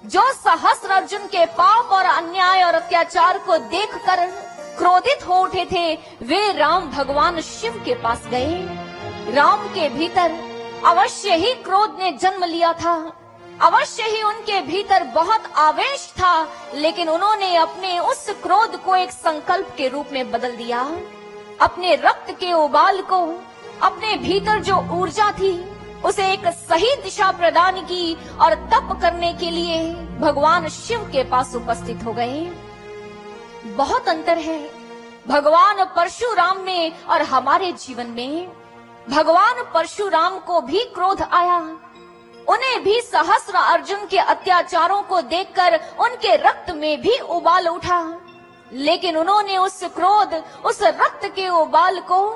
जो सहस्त्र अर्जुन के पाप और अन्याय और अत्याचार को देखकर क्रोधित हो उठे थे, वे राम भगवान शिव के पास गए। राम के भीतर अवश्य ही क्रोध ने जन्म लिया था, अवश्य ही उनके भीतर बहुत आवेश था, लेकिन उन्होंने अपने उस क्रोध को एक संकल्प के रूप में बदल दिया। अपने रक्त के उबाल को, अपने भीतर जो ऊर्जा थी, उसे एक सही दिशा प्रदान की और तप करने के लिए भगवान शिव के पास उपस्थित हो गए। बहुत अंतर है भगवान परशुराम में और हमारे जीवन में। भगवान परशुराम को भी क्रोध आया, उन्हें भी सहस्त्र अर्जुन के अत्याचारों को देखकर उनके रक्त में भी उबाल उठा, लेकिन उन्होंने उस क्रोध, उस रक्त के उबाल को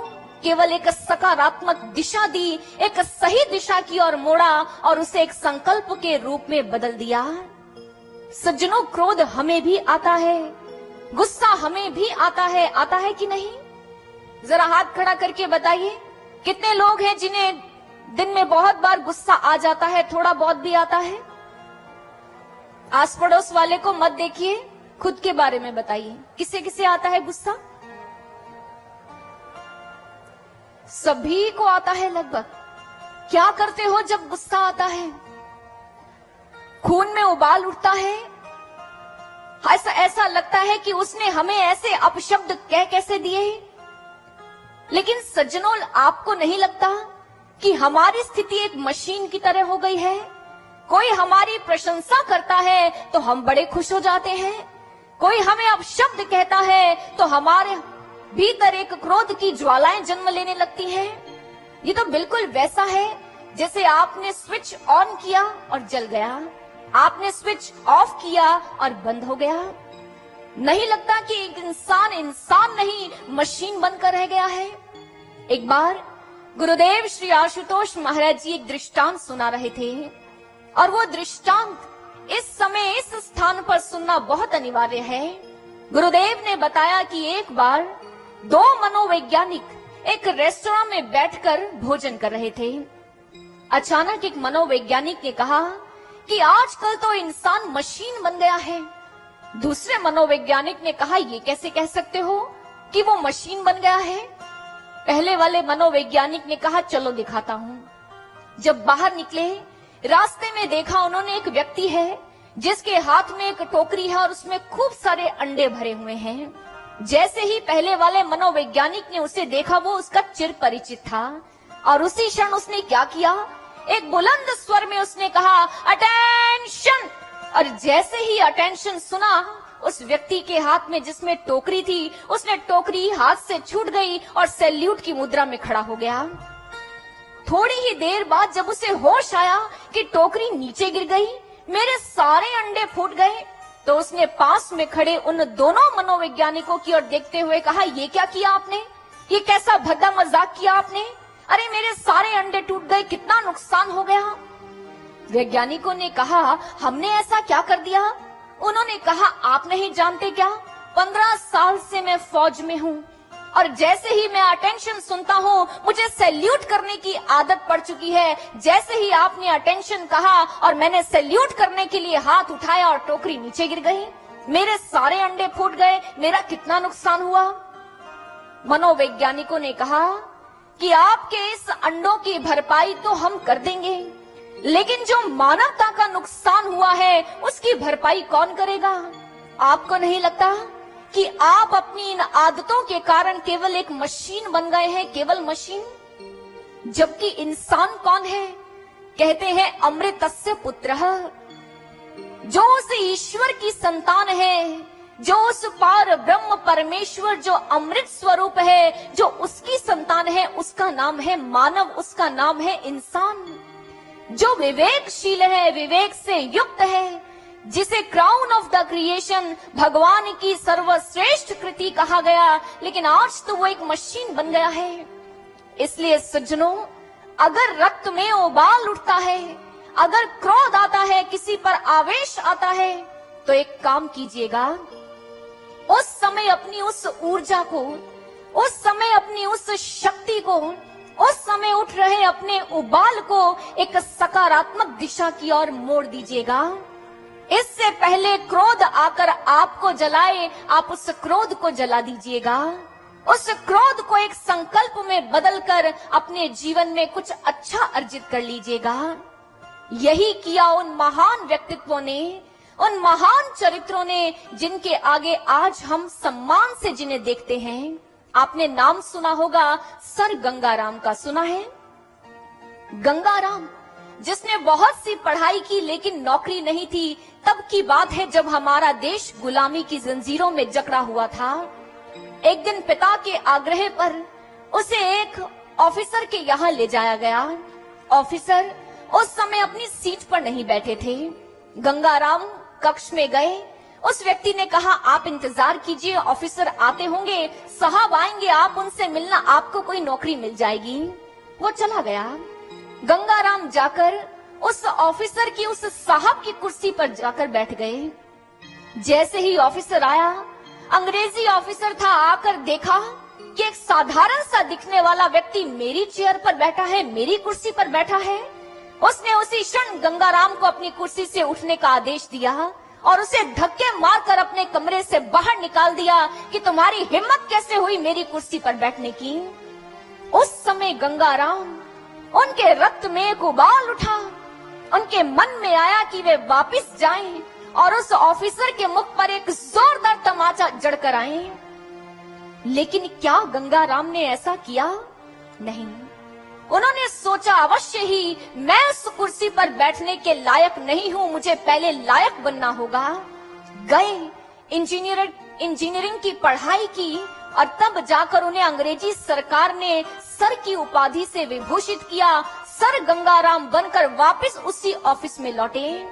केवल एक सकारात्मक दिशा दी, एक सही दिशा की ओर मोड़ा और उसे एक संकल्प के रूप में बदल दिया। सज्जनों, क्रोध हमें भी आता है, गुस्सा हमें भी आता है कि नहीं? जरा हाथ खड़ा करके बताइए, कितने लोग हैं जिन्हें दिन में बहुत बार गुस्सा आ जाता है, थोड़ा बहुत भी आता है? आस पड़ोस वाले को मत देखिए, खुद के बारे में बताइए, किसे किसे आता है गुस्सा? सभी को आता है लगभग। क्या करते हो जब गुस्सा आता है? खून में उबाल उठता है, ऐसा लगता है कि उसने हमें ऐसे अपशब्द कह कैसे दिए। लेकिन सज्जनों, आपको नहीं लगता कि हमारी स्थिति एक मशीन की तरह हो गई है? कोई हमारी प्रशंसा करता है तो हम बड़े खुश हो जाते हैं, कोई हमें अपशब्द कहता है तो हमारे भीतर एक क्रोध की ज्वालाएं जन्म लेने लगती हैं। ये तो बिल्कुल वैसा है जैसे आपने स्विच ऑन किया और जल गया, आपने स्विच ऑफ किया और बंद हो गया। नहीं लगता कि एक इंसान नहीं, मशीन बनकर रह गया है? एक बार गुरुदेव श्री आशुतोष महाराज जी एक दृष्टांत सुना रहे थे, और वो दृष्टांत इस समय इस स्थान पर सुनना बहुत अनिवार्य है। गुरुदेव ने बताया कि एक बार दो मनोवैज्ञानिक एक रेस्टोरेंट में बैठकर भोजन कर रहे थे। अचानक एक मनोवैज्ञानिक ने कहा कि आजकल तो इंसान मशीन बन गया है। दूसरे मनोवैज्ञानिक ने कहा, ये कैसे कह सकते हो कि वो मशीन बन गया है? पहले वाले मनोवैज्ञानिक ने कहा, चलो दिखाता हूँ। जब बाहर निकले, रास्ते में देखा उन्होंने एक व्यक्ति है जिसके हाथ में एक टोकरी है और उसमें खूब सारे अंडे भरे हुए हैं। जैसे ही पहले वाले मनोवैज्ञानिक ने उसे देखा, वो उसका चिर परिचित था, और उसी क्षण उसने क्या किया, एक बुलंद स्वर में उसने कहा, अटेंशन। और जैसे ही अटेंशन सुना, उस व्यक्ति के हाथ में जिसमें टोकरी थी, उसने टोकरी हाथ से छूट गई और सैल्यूट की मुद्रा में खड़ा हो गया। थोड़ी ही देर बाद जब उसे होश आया कि टोकरी नीचे गिर गई, मेरे सारे अंडे फूट गए, तो उसने पास में खड़े उन दोनों मनोवैज्ञानिकों की ओर देखते हुए कहा, ये क्या किया आपने? ये कैसा भद्दा मजाक किया आपने? अरे मेरे सारे अंडे टूट गए, कितना नुकसान हो गया। वैज्ञानिकों ने कहा, हमने ऐसा क्या कर दिया? उन्होंने कहा, आप नहीं जानते क्या, 15 साल से मैं फौज में हूँ, और जैसे ही मैं अटेंशन सुनता हूँ, मुझे सैल्यूट करने की आदत पड़ चुकी है। जैसे ही आपने अटेंशन कहा और मैंने सैल्यूट करने के लिए हाथ उठाया और टोकरी नीचे गिर गई, मेरे सारे अंडे फूट गए, मेरा कितना नुकसान हुआ। मनोवैज्ञानिकों ने कहा कि आपके इस अंडों की भरपाई तो हम कर देंगे, लेकिन जो मानवता का नुकसान हुआ है उसकी भरपाई कौन करेगा? आपको नहीं लगता कि आप अपनी इन आदतों के कारण केवल एक मशीन बन गए हैं, केवल मशीन? जबकि इंसान कौन है? कहते हैं अमृतस्य पुत्रः, जो उस ईश्वर की संतान है, जो उस पार ब्रह्म परमेश्वर जो अमृत स्वरूप है, जो उसकी संतान है, उसका नाम है मानव, उसका नाम है इंसान। जो विवेकशील है, विवेक से युक्त है, जिसे क्राउन ऑफ द क्रिएशन, भगवान की सर्वश्रेष्ठ कृति कहा गया, लेकिन आज तो वो एक मशीन बन गया है। इसलिए सज्जनों, अगर रक्त में उबाल उठता है, अगर क्रोध आता है, किसी पर आवेश आता है, तो एक काम कीजिएगा, उस समय अपनी उस ऊर्जा को, उस समय अपनी उस शक्ति को उस समय उठ रहे अपने उबाल को एक सकारात्मक दिशा की ओर मोड़ दीजिएगा। इससे पहले क्रोध आकर आपको जलाए, आप उस क्रोध को जला दीजिएगा। उस क्रोध को एक संकल्प में बदलकर अपने जीवन में कुछ अच्छा अर्जित कर लीजिएगा। यही किया उन महान व्यक्तित्वों ने, उन महान चरित्रों ने, जिनके आगे आज हम सम्मान से जिन्हें देखते हैं। आपने नाम सुना होगा, सर गंगाराम का सुना है? गंगाराम, जिसने बहुत सी पढ़ाई की लेकिन नौकरी नहीं थी। तब की बात है जब हमारा देश गुलामी की जंजीरों में जकड़ा हुआ था। एक दिन पिता के आग्रह पर उसे एक ऑफिसर के यहाँ ले जाया गया। ऑफिसर उस समय अपनी सीट पर नहीं बैठे थे। गंगाराम कक्ष में गए। उस व्यक्ति ने कहा, आप इंतजार कीजिए, ऑफिसर आते होंगे, साहब आएंगे, आप उनसे मिलना, आपको कोई नौकरी मिल जाएगी। वो चला गया। गंगाराम जाकर उस ऑफिसर की, उस साहब की कुर्सी पर जाकर बैठ गए। जैसे ही ऑफिसर आया, अंग्रेजी ऑफिसर था, आकर देखा कि एक साधारण सा दिखने वाला व्यक्ति मेरी चेयर पर बैठा है, मेरी कुर्सी पर बैठा है। उसने उसी क्षण गंगाराम को अपनी कुर्सी से उठने का आदेश दिया और उसे धक्के मारकर अपने कमरे से बाहर निकाल दिया कि तुम्हारी हिम्मत कैसे हुई मेरी कुर्सी पर बैठने की। उस समय गंगाराम, उनके रक्त में एक उबाल उठा। उनके मन में आया कि वे वापस जाएं और उस ऑफिसर के मुख पर एक जोरदार तमाचा जड़कर आए। लेकिन क्या गंगाराम ने ऐसा किया? नहीं। उन्होंने सोचा, अवश्य ही मैं उस कुर्सी पर बैठने के लायक नहीं हूं, मुझे पहले लायक बनना होगा। गए, इंजीनियरिंग की पढ़ाई की और तब जाकर उन्हें अंग्रेजी सरकार ने सर की उपाधि से विभूषित किया। सर गंगाराम बनकर वापस उसी ऑफिस में लौटे।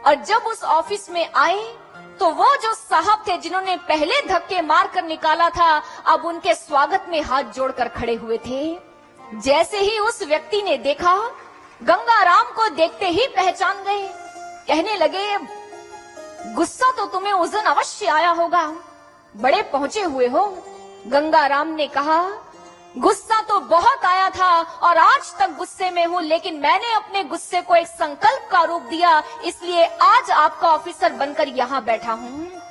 और जब उस ऑफिस में आए तो वो जो साहब थे जिन्होंने पहले धक्के मारकर निकाला था, अब उनके स्वागत में हाथ जोड़कर खड़े हुए थे। जैसे ही उस व्यक्ति ने देखा, गंगाराम को देखते ही पहचान गए। कहने लगे, गुस्सा तो तुम्हें उस दिन अवश्य आया होगा, बड़े पहुंचे हुए हो। गंगाराम ने कहा, गुस्सा तो बहुत आया था और आज तक गुस्से में हूँ, लेकिन मैंने अपने गुस्से को एक संकल्प का रूप दिया, इसलिए आज आपका ऑफिसर बनकर यहाँ बैठा हूँ।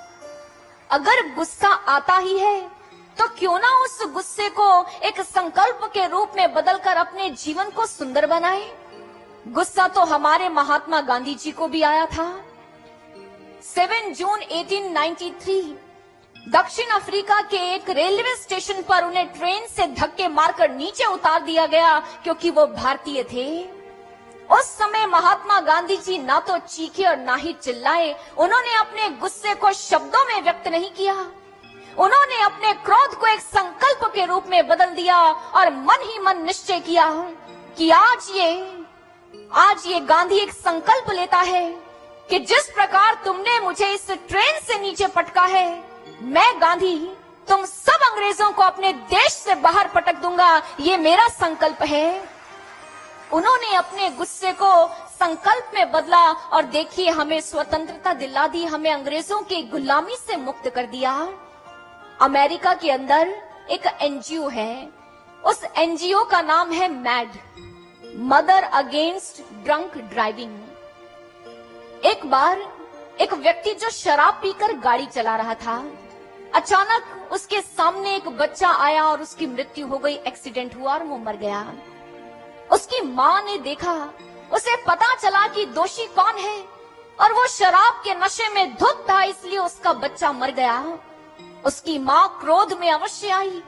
अगर गुस्सा आता ही है तो क्यों ना उस गुस्से को एक संकल्प के रूप में बदलकर अपने जीवन को सुंदर बनाए। गुस्सा तो हमारे महात्मा गांधी जी को भी आया था। 7 जून 1893 दक्षिण अफ्रीका के एक रेलवे स्टेशन पर उन्हें ट्रेन से धक्के मारकर नीचे उतार दिया गया क्योंकि वो भारतीय थे। उस समय महात्मा गांधी जी ना तो चीखे और ना ही चिल्लाए। उन्होंने अपने गुस्से को शब्दों में व्यक्त नहीं किया। उन्होंने अपने क्रोध को एक संकल्प के रूप में बदल दिया और मन ही मन निश्चय किया कि आज ये गांधी एक संकल्प लेता है कि जिस प्रकार तुमने मुझे इस ट्रेन से नीचे पटका है, मैं गांधी तुम सब अंग्रेजों को अपने देश से बाहर पटक दूंगा, ये मेरा संकल्प है। उन्होंने अपने गुस्से को संकल्प में बदला और देखिए हमें स्वतंत्रता दिला दी, हमें अंग्रेजों की गुलामी से मुक्त कर दिया। अमेरिका के अंदर एक एनजीओ है, उस एनजीओ का नाम है mad, mother against drunk driving. एक बार एक व्यक्ति जो शराब पीकर गाड़ी चला रहा था, अचानक उसके सामने एक बच्चा आया और उसकी मृत्यु हो गई, एक्सीडेंट हुआ और वो मर गया। उसकी माँ ने देखा, उसे पता चला कि दोषी कौन है और वो शराब के नशे में धुत था, इसलिए उसका बच्चा मर गया। उसकी माँ क्रोध में अवश्य आई,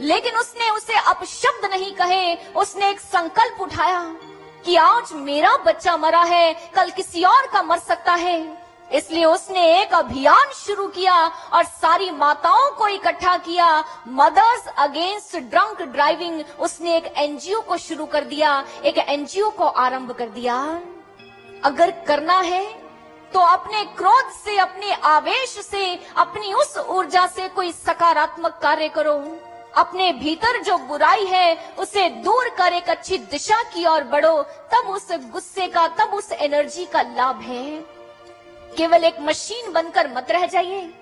लेकिन उसने उसे अपशब्द नहीं कहे। उसने एक संकल्प उठाया कि आज मेरा बच्चा मरा है, कल किसी और का मर सकता है। इसलिए उसने एक अभियान शुरू किया और सारी माताओं को इकट्ठा किया, मदर्स अगेंस्ट ड्रंक ड्राइविंग। उसने एक एनजीओ को शुरू कर दिया, एक एनजीओ को आरंभ कर दिया। अगर करना है तो अपने क्रोध से, अपने आवेश से, अपनी उस ऊर्जा से कोई सकारात्मक कार्य करो। अपने भीतर जो बुराई है उसे दूर कर एक अच्छी दिशा की ओर बढ़ो, तब उस गुस्से का, तब उस एनर्जी का लाभ है। केवल एक मशीन बनकर मत रह जाइए।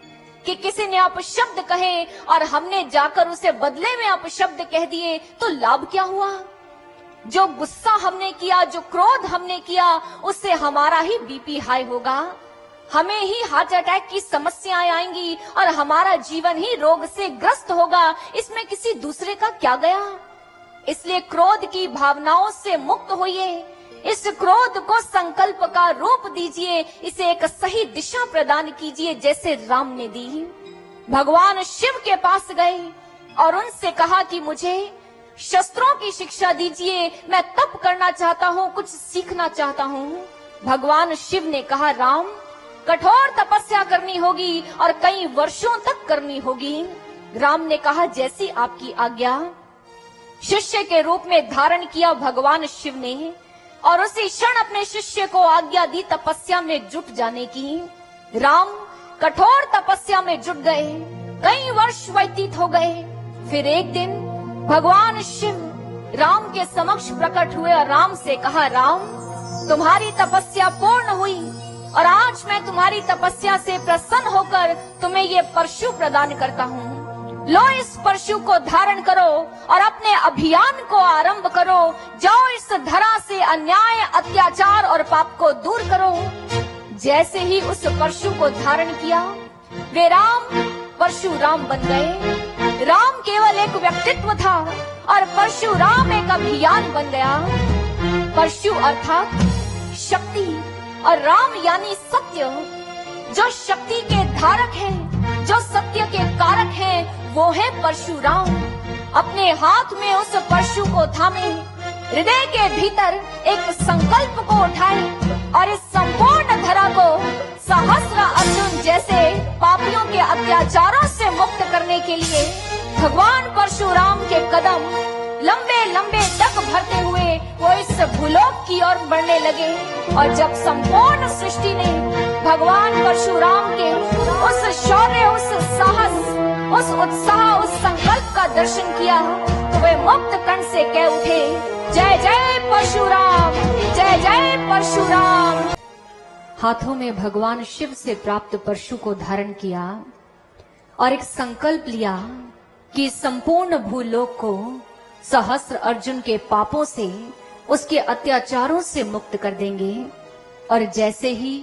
कि किसी ने अपशब्द कहे और हमने जाकर उसे बदले में अपशब्द कह दिए तो लाभ क्या हुआ? जो गुस्सा हमने किया, जो क्रोध हमने किया, उससे हमारा ही बीपी हाई होगा, हमें ही हार्ट अटैक की समस्याएं आएंगी और हमारा जीवन ही रोग से ग्रस्त होगा। इसमें किसी दूसरे का क्या गया? इसलिए क्रोध की भावनाओं से मुक्त होइए, इस क्रोध को संकल्प का रूप दीजिए, इसे एक सही दिशा प्रदान कीजिए जैसे राम ने दी। भगवान शिव के पास गए और उनसे कहा कि मुझे शस्त्रों की शिक्षा दीजिए, मैं तप करना चाहता हूँ, कुछ सीखना चाहता हूँ। भगवान शिव ने कहा, राम, कठोर तपस्या करनी होगी और कई वर्षों तक करनी होगी। राम ने कहा, जैसी आपकी आज्ञा। शिष्य के रूप में धारण किया भगवान शिव ने और उसी क्षण अपने शिष्य को आज्ञा दी तपस्या में जुट जाने की। राम कठोर तपस्या में जुट गए, कई वर्ष व्यतीत हो गए। फिर एक दिन भगवान शिव राम के समक्ष प्रकट हुए और राम से कहा, राम, तुम्हारी तपस्या पूर्ण हुई और आज मैं तुम्हारी तपस्या से प्रसन्न होकर तुम्हें ये परशु प्रदान करता हूँ। लो, इस परशु को धारण करो और अपने अभियान को आरंभ करो। जाओ, इस धरा से अन्याय, अत्याचार और पाप को दूर करो। जैसे ही उस परशु को धारण किया, वे राम परशुराम बन गए। राम केवल एक व्यक्तित्व था और परशुराम एक अभियान बन गया। परशु अर्थात शक्ति और राम यानी सत्य। जो शक्ति के धारक हैं, जो सत्य के कारक हैं, वो है परशुराम। अपने हाथ में उस परशु को थामे, हृदय के भीतर एक संकल्प को उठाए और इस संपूर्ण धरा को सहस्र अर्जुन जैसे पापियों के अत्याचारों से मुक्त करने के लिए भगवान परशुराम के कदम लंबे लंबे तक भरते हुए वो इस भूलोक की ओर बढ़ने लगे। और जब संपूर्ण सृष्टि ने भगवान परशुराम के उस शौर्य, उस साहस, उस उत्साह, उस संकल्प का दर्शन किया तो वे मुक्त कंठ से कह उठे, जय जय परशुराम, जय जय परशुराम। हाथों में भगवान शिव से प्राप्त परशु को धारण किया और एक संकल्प लिया कि संपूर्ण भूलोक को सहस्र अर्जुन के पापों से, उसके अत्याचारों से मुक्त कर देंगे। और जैसे ही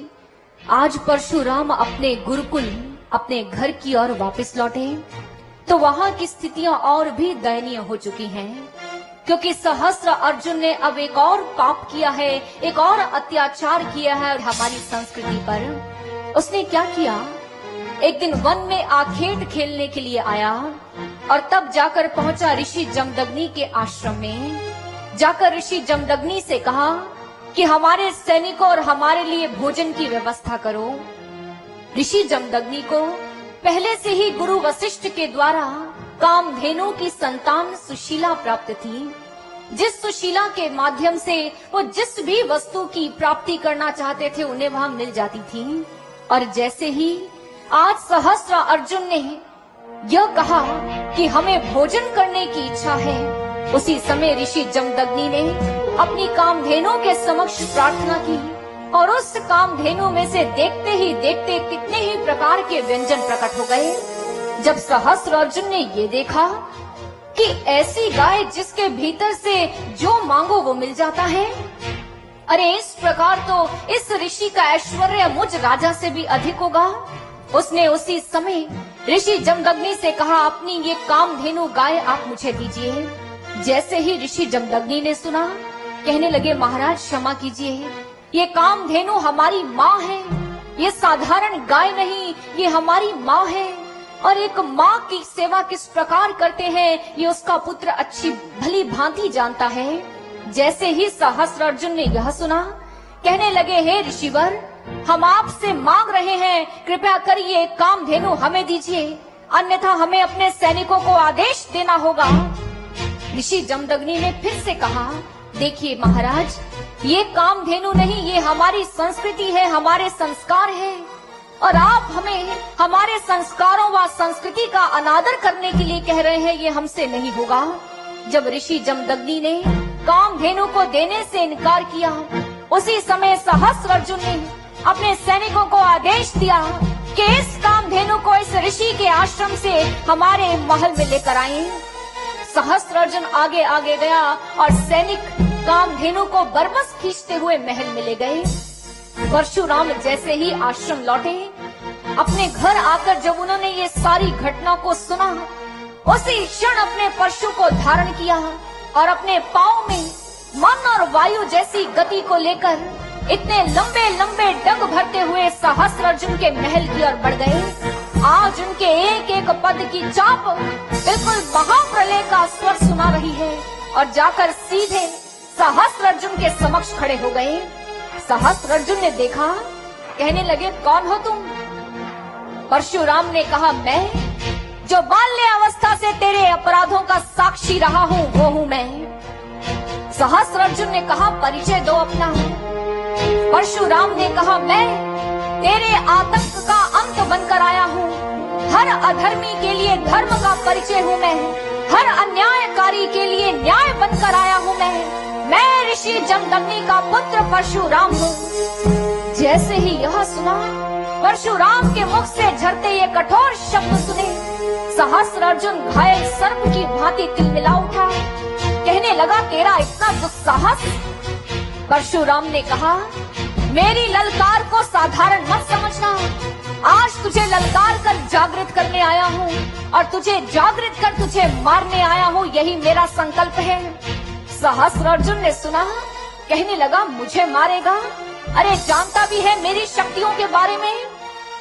आज परशुराम अपने गुरुकुल, अपने घर की ओर वापस लौटे तो वहां की स्थितियां और भी दयनीय हो चुकी हैं, क्योंकि सहस्र अर्जुन ने अब एक और पाप किया है, एक और अत्याचार किया है हमारी संस्कृति पर। उसने क्या किया? एक दिन वन में आखेट खेलने के लिए आया और तब जाकर पहुंचा ऋषि जमदग्नि के आश्रम में। जाकर ऋषि जमदग्नि से कहा कि हमारे सैनिकों और हमारे लिए भोजन की व्यवस्था करो। ऋषि जमदग्नि को पहले से ही गुरु वशिष्ठ के द्वारा कामधेनु की संतान सुशीला प्राप्त थी, जिस सुशीला के माध्यम से वो जिस भी वस्तु की प्राप्ति करना चाहते थे उन्हें वहां मिल जाती थी। और जैसे ही आज सहस्र अर्जुन ने यह कहा कि हमें भोजन करने की इच्छा है, उसी समय ऋषि जमदग्नि ने अपनी कामधेनु के समक्ष प्रार्थना की और उस कामधेनु में से देखते ही देखते कितने ही प्रकार के व्यंजन प्रकट हो गए। जब सहस्र अर्जुन ने ये देखा कि ऐसी गाय जिसके भीतर से जो मांगो वो मिल जाता है, अरे इस प्रकार तो इस ऋषि का ऐश्वर्य मुझ राजा से भी अधिक होगा। उसने उसी समय ऋषि जमदग्नि से कहा, अपनी ये कामधेनु गाय आप मुझे दीजिए। जैसे ही ऋषि जमदग्नि ने सुना, कहने लगे, महाराज क्षमा कीजिए, ये कामधेनु हमारी माँ है, ये साधारण गाय नहीं, ये हमारी माँ है। और एक माँ की सेवा किस प्रकार करते हैं ये उसका पुत्र अच्छी भली भांति जानता है। जैसे ही सहस्र अर्जुन ने यह सुना, कहने लगे, हे ऋषिवर, हम आपसे मांग रहे हैं, कृपया करिए कामधेनु हमें दीजिए, अन्यथा हमें अपने सैनिकों को आदेश देना होगा। ऋषि जमदग्नि ने फिर से कहा, देखिए महाराज, ये कामधेनु नहीं, ये हमारी संस्कृति है, हमारे संस्कार है, और आप हमें हमारे संस्कारों व संस्कृति का अनादर करने के लिए कह रहे हैं, ये हमसे नहीं होगा। जब ऋषि जमदग्नि ने कामधेनु को देने से इनकार किया, उसी समय सहस्र अर्जुन ने अपने सैनिकों को आदेश दिया कि इस काम कामधेनु को इस ऋषि के आश्रम से हमारे महल में लेकर आए। सहस्त्रार्जुन आगे आगे गया और सैनिक कामधेनु को बरबस खींचते हुए महल में ले गए। परशुराम जैसे ही आश्रम लौटे, अपने घर आकर जब उन्होंने ये सारी घटना को सुना, उसी क्षण अपने परशु को धारण किया और अपने पांव में मन और वायु जैसी गति को लेकर इतने लंबे लंबे डग भरते हुए सहस्त्रार्जुन के महल की ओर बढ़ गए। आज उनके एक एक पद की चाप बिल्कुल महाप्रलय का स्वर सुना रही है और जाकर सीधे सहस्त्रार्जुन के समक्ष खड़े हो गए। सहस्त्रार्जुन ने देखा, कहने लगे, कौन हो तुम? परशुराम ने कहा, मैं जो बाल्य अवस्था से तेरे अपराधों का साक्षी रहा हूँ, वो हूँ मैं। सहस्त्रार्जुन ने कहा, परिचय दो अपना। परशुराम ने कहा, मैं तेरे आतंक का अंत बनकर आया हूँ। हर अधर्मी के लिए धर्म का परिचय हूँ मैं। हर अन्यायकारी के लिए न्याय बनकर आया हूँ मैं ऋषि जमदग्नि का पुत्र परशुराम हूँ। जैसे ही यह सुना, परशुराम के मुख से झरते ये कठोर शब्द सुने, सहस्त्रार्जुन घायल सर्प की भांति तिलमिला उठा। कहने लगा, तेरा इतना दुस्साहस? परशुराम ने कहा, मेरी ललकार को साधारण मत समझना। आज तुझे ललकार कर जागृत करने आया हूँ और तुझे जागृत कर तुझे मारने आया हूँ, यही मेरा संकल्प है। सहस्त्रार्जुन ने सुना, कहने लगा, मुझे मारेगा? अरे जानता भी है मेरी शक्तियों के बारे में?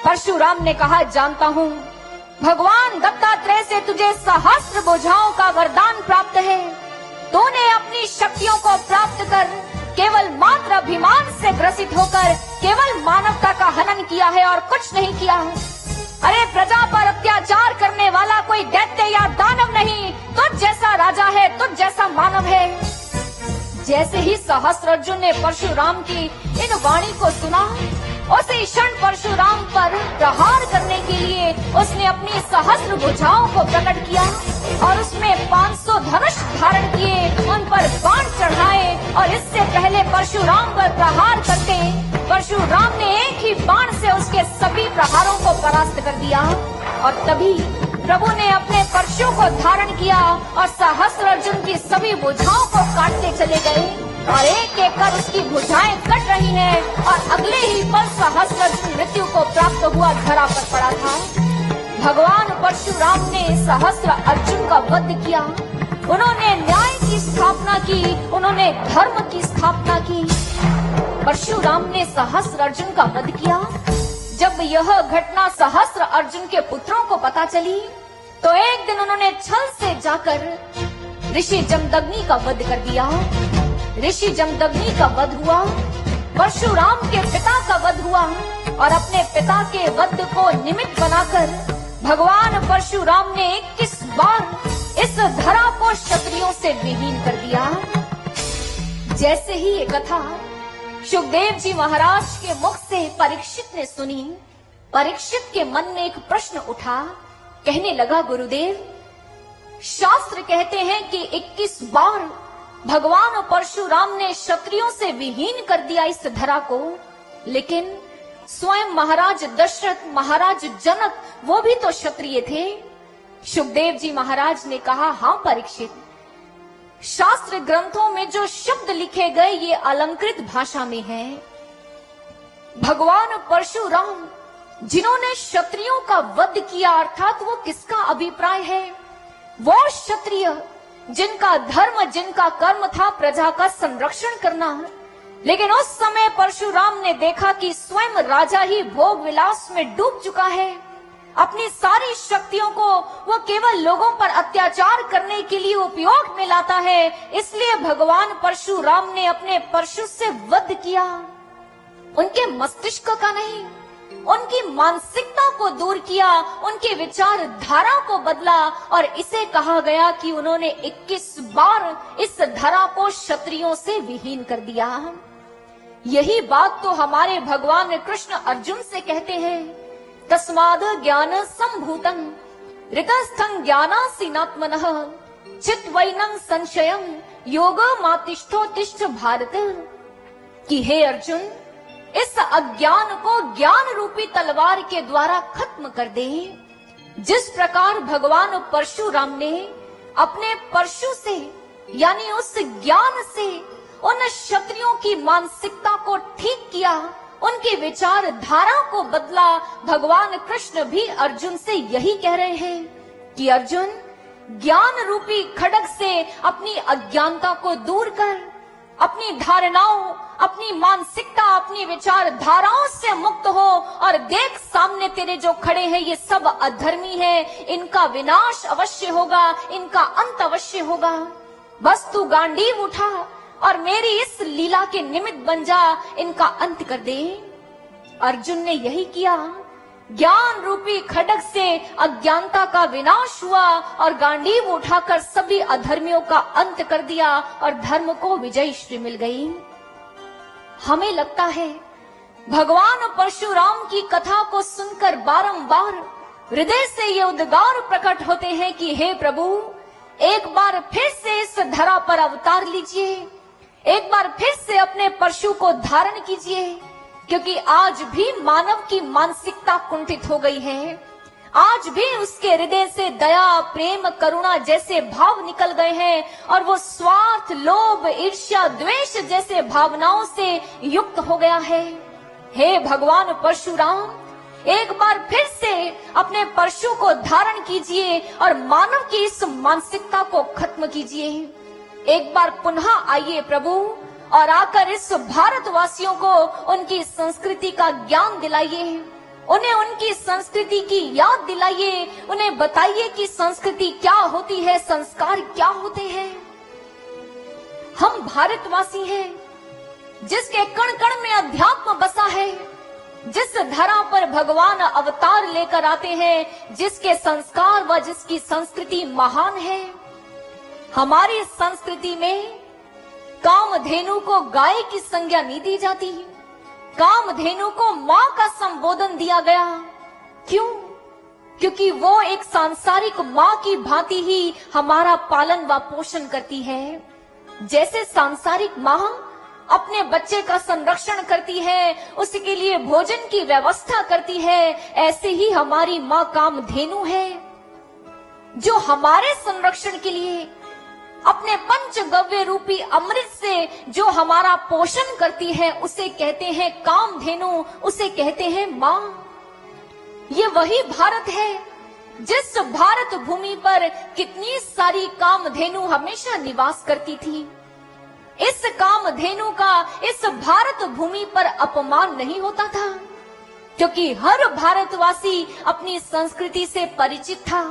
परशुराम ने कहा, जानता हूँ। भगवान दत्तात्रेय से तुझे सहस्त्र भुजाओं का वरदान प्राप्त है। तूने अपनी शक्तियों को प्राप्त कर केवल मात्र अभिमान से ग्रसित होकर केवल मानवता का हनन किया है और कुछ नहीं किया है। अरे प्रजा पर अत्याचार करने वाला कोई दैत्य या दानव नहीं, तुझ जैसा राजा है, तुझ जैसा मानव है। जैसे ही सहस्त्रार्जुन ने परशुराम की इन वाणी को सुना, उसी क्षण परशुराम पर प्रहार करने के लिए उसने अपनी सहस्त्र भुजाओं को प्रकट किया और उसमें 500 धनुष धारण किए, उन पर बाण चढ़ाए और इससे पहले परशुराम पर प्रहार करते परशुराम ने एक ही बाण से उसके सभी प्रहारों को परास्त कर दिया। और तभी प्रभु ने अपने परशु को धारण किया और सहस्त्रार्जुन की सभी भुजाओं को काटते चले गए और एक एक कर उसकी भुजाएं कट रही हैं और अगले ही पल सहस्त्रार्जुन मृत्यु को प्राप्त हुआ धरा पर पड़ा था। भगवान परशुराम ने सहस्त्र अर्जुन का वध किया। उन्होंने न्याय की स्थापना की, उन्होंने धर्म की स्थापना की। परशुराम ने सहस्त्र अर्जुन का वध किया। जब यह घटना सहस्त्र अर्जुन के पुत्रों को पता चली, तो एक दिन उन्होंने छल से जाकर ऋषि जमदग्नि का वध कर दिया। ऋषि जमदग्नि का वध हुआ, परशुराम के पिता का वध हुआ और अपने पिता के वध को निमित्त बनाकर भगवान परशुराम ने 21 बार इस धरा को क्षत्रियों से विहीन कर दिया। जैसे ही ये कथा सुखदेव जी महाराज के मुख से परीक्षित ने सुनी, परीक्षित के मन में एक प्रश्न उठा। कहने लगा, गुरुदेव, शास्त्र कहते हैं कि 21 बार भगवान परशुराम ने क्षत्रियों से विहीन कर दिया इस धरा को, लेकिन स्वयं महाराज दशरथ, महाराज जनक, वो भी तो क्षत्रिय थे। सुखदेव जी महाराज ने कहा, हाँ परीक्षित, शास्त्र ग्रंथों में जो शब्द लिखे गए ये अलंकृत भाषा में हैं। भगवान परशुराम जिन्होंने क्षत्रियों का वध किया, अर्थात वो किसका अभिप्राय है? वो क्षत्रिय जिनका धर्म, जिनका कर्म था प्रजा का संरक्षण करना। लेकिन उस समय परशुराम ने देखा कि स्वयं राजा ही भोग विलास में डूब चुका है। अपनी सारी शक्तियों को वो केवल लोगों पर अत्याचार करने के लिए उपयोग में लाता है। इसलिए भगवान परशुराम ने अपने परशु से वध किया। उनके मस्तिष्क का नहीं, उनकी मानसिकता को दूर किया, उनके विचार धारा को बदला और इसे कहा गया कि उन्होंने 21 बार इस धरा को क्षत्रियों से विहीन कर दिया। यही बात तो हमारे भगवान कृष्ण अर्जुन से कहते हैं, तस्माद ज्ञान संभूतं ऋतस्थं ज्ञानासीनात्मनः चित्वैनं संशयं योग मातिष्ठोतिष्ठ भारत। कि हे अर्जुन, इस अज्ञान को ज्ञान रूपी तलवार के द्वारा खत्म कर दे। जिस प्रकार भगवान परशुराम ने अपने परशु से यानी उस ज्ञान से उन क्षत्रियों की मानसिकता को ठीक किया, उनकी विचार धारा को बदला, भगवान कृष्ण भी अर्जुन से यही कह रहे हैं कि अर्जुन, ज्ञान रूपी खड्ग से अपनी अज्ञानता को दूर कर, अपनी धारणाओं, अपनी मानसिकता, अपनी विचार धाराओं से मुक्त हो और देख सामने तेरे जो खड़े हैं ये सब अधर्मी हैं, इनका विनाश अवश्य होगा, इनका अंत अवश्य होगा। बस तू गांडीव उठा और मेरी इस लीला के निमित्त बन जा, इनका अंत कर दे। अर्जुन ने यही किया। ज्ञान रूपी खड्ग से अज्ञानता का विनाश हुआ और गांडीव उठाकर सभी अधर्मियों का अंत कर दिया और धर्म को विजय श्री मिल गई। हमें लगता है भगवान परशुराम की कथा को सुनकर बारंबार हृदय से ये उद्गार प्रकट होते हैं कि हे प्रभु, एक बार फिर से इस धरा पर अवतार लीजिए, एक बार फिर से अपने परशु को धारण कीजिए, क्योंकि आज भी मानव की मानसिकता कुंठित हो गई है। आज भी उसके हृदय से दया, प्रेम, करुणा जैसे भाव निकल गए हैं और वो स्वार्थ, लोभ, ईर्ष्या, द्वेष जैसे भावनाओं से युक्त हो गया है। हे भगवान परशुराम, एक बार फिर से अपने परशु को धारण कीजिए और मानव की इस मानसिकता को खत्म कीजिए। एक बार पुनः आइए प्रभु और आकर इस भारतवासियों को उनकी संस्कृति का ज्ञान दिलाइए, उन्हें उनकी संस्कृति की याद दिलाइए, उन्हें बताइए कि संस्कृति क्या होती है, संस्कार क्या होते हैं। हम भारतवासी हैं जिसके कण कण में अध्यात्म बसा है, जिस धरा पर भगवान अवतार लेकर आते हैं, जिसके संस्कार व जिसकी संस्कृति महान है। हमारी संस्कृति में कामधेनु को गाय की संज्ञा नहीं दी जाती, कामधेनु को मां का संबोधन दिया गया। क्यों? क्योंकि वो एक सांसारिक मां की भांति ही हमारा पालन व पोषण करती है। जैसे सांसारिक मां अपने बच्चे का संरक्षण करती है, उसके लिए भोजन की व्यवस्था करती है, ऐसे ही हमारी मां कामधेनु है, जो हमारे संरक्षण के लिए अपने पंचगव्य रूपी अमृत से जो हमारा पोषण करती है, उसे कहते हैं कामधेनु, उसे कहते हैं मां। ये वही भारत है जिस भारत भूमि पर कितनी सारी कामधेनु हमेशा निवास करती थी। इस कामधेनु का इस भारत भूमि पर अपमान नहीं होता था, क्योंकि हर भारतवासी अपनी संस्कृति से परिचित था।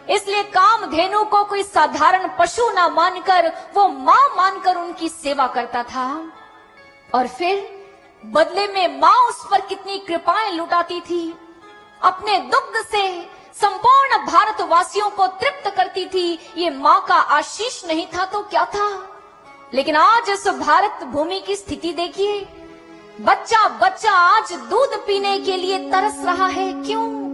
इसलिए कामधेनु को कोई साधारण पशु ना मानकर वो मां मानकर उनकी सेवा करता था। और फिर बदले में मां उस पर कितनी कृपाएं लुटाती थी, अपने दुग्ध से संपूर्ण भारतवासियों को तृप्त करती थी। ये मां का आशीष नहीं था तो क्या था? लेकिन आज इस भारत भूमि की स्थिति देखिए, बच्चा बच्चा आज दूध पीने के लिए तरस रहा है। क्यों?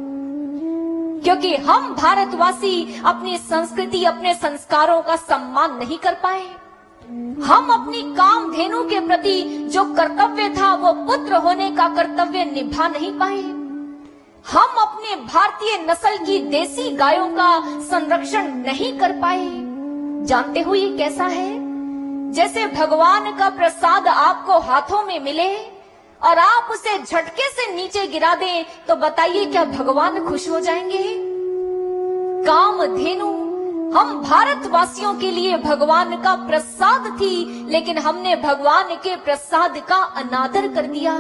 क्योंकि हम भारतवासी अपनी संस्कृति, अपने संस्कारों का सम्मान नहीं कर पाए। हम अपनी कामधेनु के प्रति जो कर्तव्य था, वो पुत्र होने का कर्तव्य निभा नहीं पाए। हम अपने भारतीय नस्ल की देसी गायों का संरक्षण नहीं कर पाए। जानते हो ये कैसा है? जैसे भगवान का प्रसाद आपको हाथों में मिले और आप उसे झटके से नीचे गिरा दें, तो बताइए क्या भगवान खुश हो जाएंगे? कामधेनु हम भारतवासियों के लिए भगवान का प्रसाद थी, लेकिन हमने भगवान के प्रसाद का अनादर कर दिया।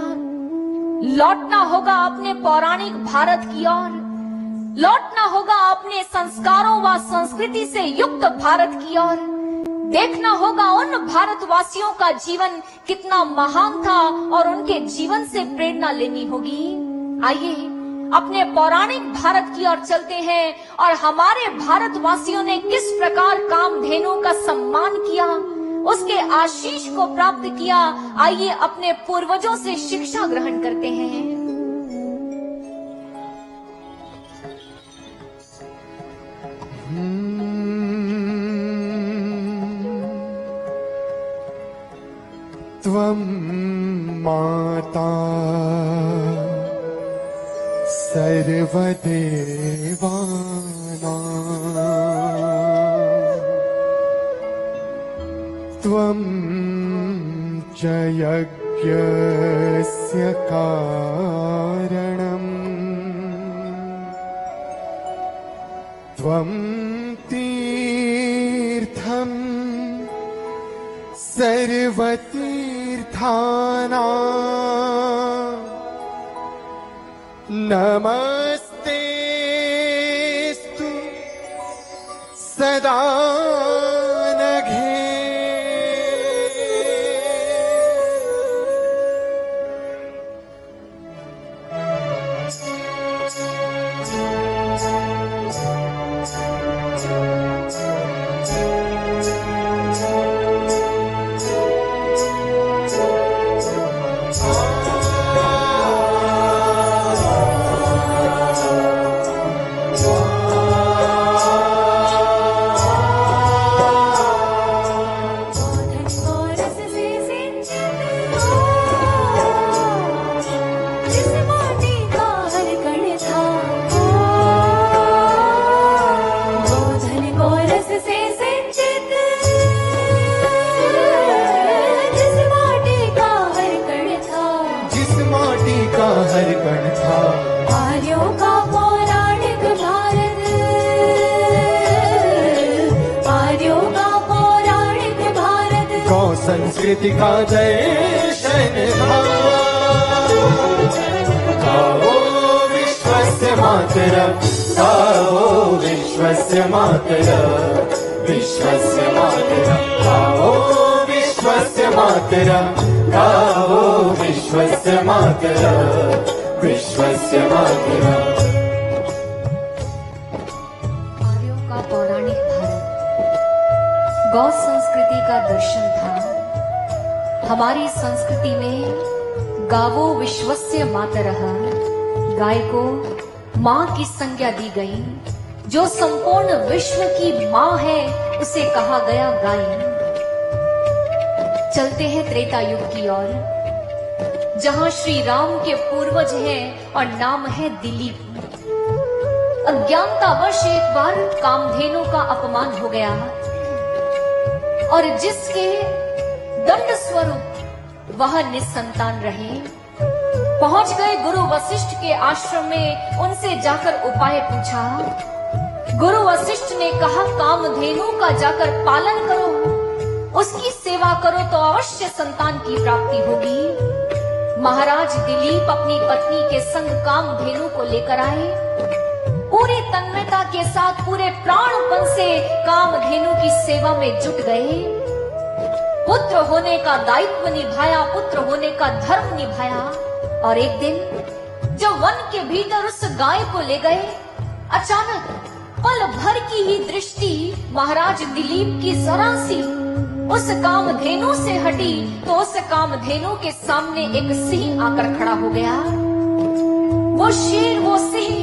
लौटना होगा अपने पौराणिक भारत की ओर, लौटना होगा अपने संस्कारों व संस्कृति से युक्त भारत की ओर। देखना होगा उन भारतवासियों का जीवन कितना महान था और उनके जीवन से प्रेरणा लेनी होगी। आइए अपने पौराणिक भारत की ओर चलते हैं और हमारे भारतवासियों ने किस प्रकार कामधेनु का सम्मान किया, उसके आशीष को प्राप्त किया। आइए अपने पूर्वजों से शिक्षा ग्रहण करते हैं। त्वं माता सर्वदेवानां त्वं च यज्ञस्य कारणम् त्वं तीर्थं सर्वतीर्थानां नमस्तेस्तु सदा नघे संस्कृति का दर्शन गावो विश्वस्य मातरम् गावो विश्वस्य मातरम् विश्वस्य मातरम् गावो विश्वस्य मातरम् गावो विश्वस्य मातरम् विश्वस्य मातरम्। आर्यों का पौराणिक भारत गौ संस्कृति का दर्शन था। हमारी संस्कृति में गावो विश्वस्य मातरः, गाय को माँ की संज्ञा दी गई। जो संपूर्ण विश्व की माँ है उसे कहा गया गाय। चलते हैं त्रेता युग की ओर, जहाँ श्री राम के पूर्वज हैं और नाम है दिलीप। अज्ञानतावश एक बार कामधेनु का अपमान हो गया और जिसके दंड स्वरूप वह निसंतान रहे। पहुंच गए गुरु वशिष्ठ के आश्रम में, उनसे जाकर उपाय पूछा। गुरु वशिष्ठ ने कहा कामधेनु का जाकर पालन करो, उसकी सेवा करो तो अवश्य संतान की प्राप्ति होगी। महाराज दिलीप अपनी पत्नी के संग कामधेनु को लेकर आए। पूरी तन्मयता के साथ पूरे प्राणपन से कामधेनु की सेवा में जुट गए। पुत्र होने का दायित्व निभाया, पुत्र होने का धर्म निभाया। और एक दिन जब वन के भीतर उस गाय को ले गए, अचानक पल भर की ही दृष्टि महाराज दिलीप की जरा सी उस कामधेनु से हटी तो उस कामधेनु के सामने एक सिंह आकर खड़ा हो गया। वो शेर, वो सिंह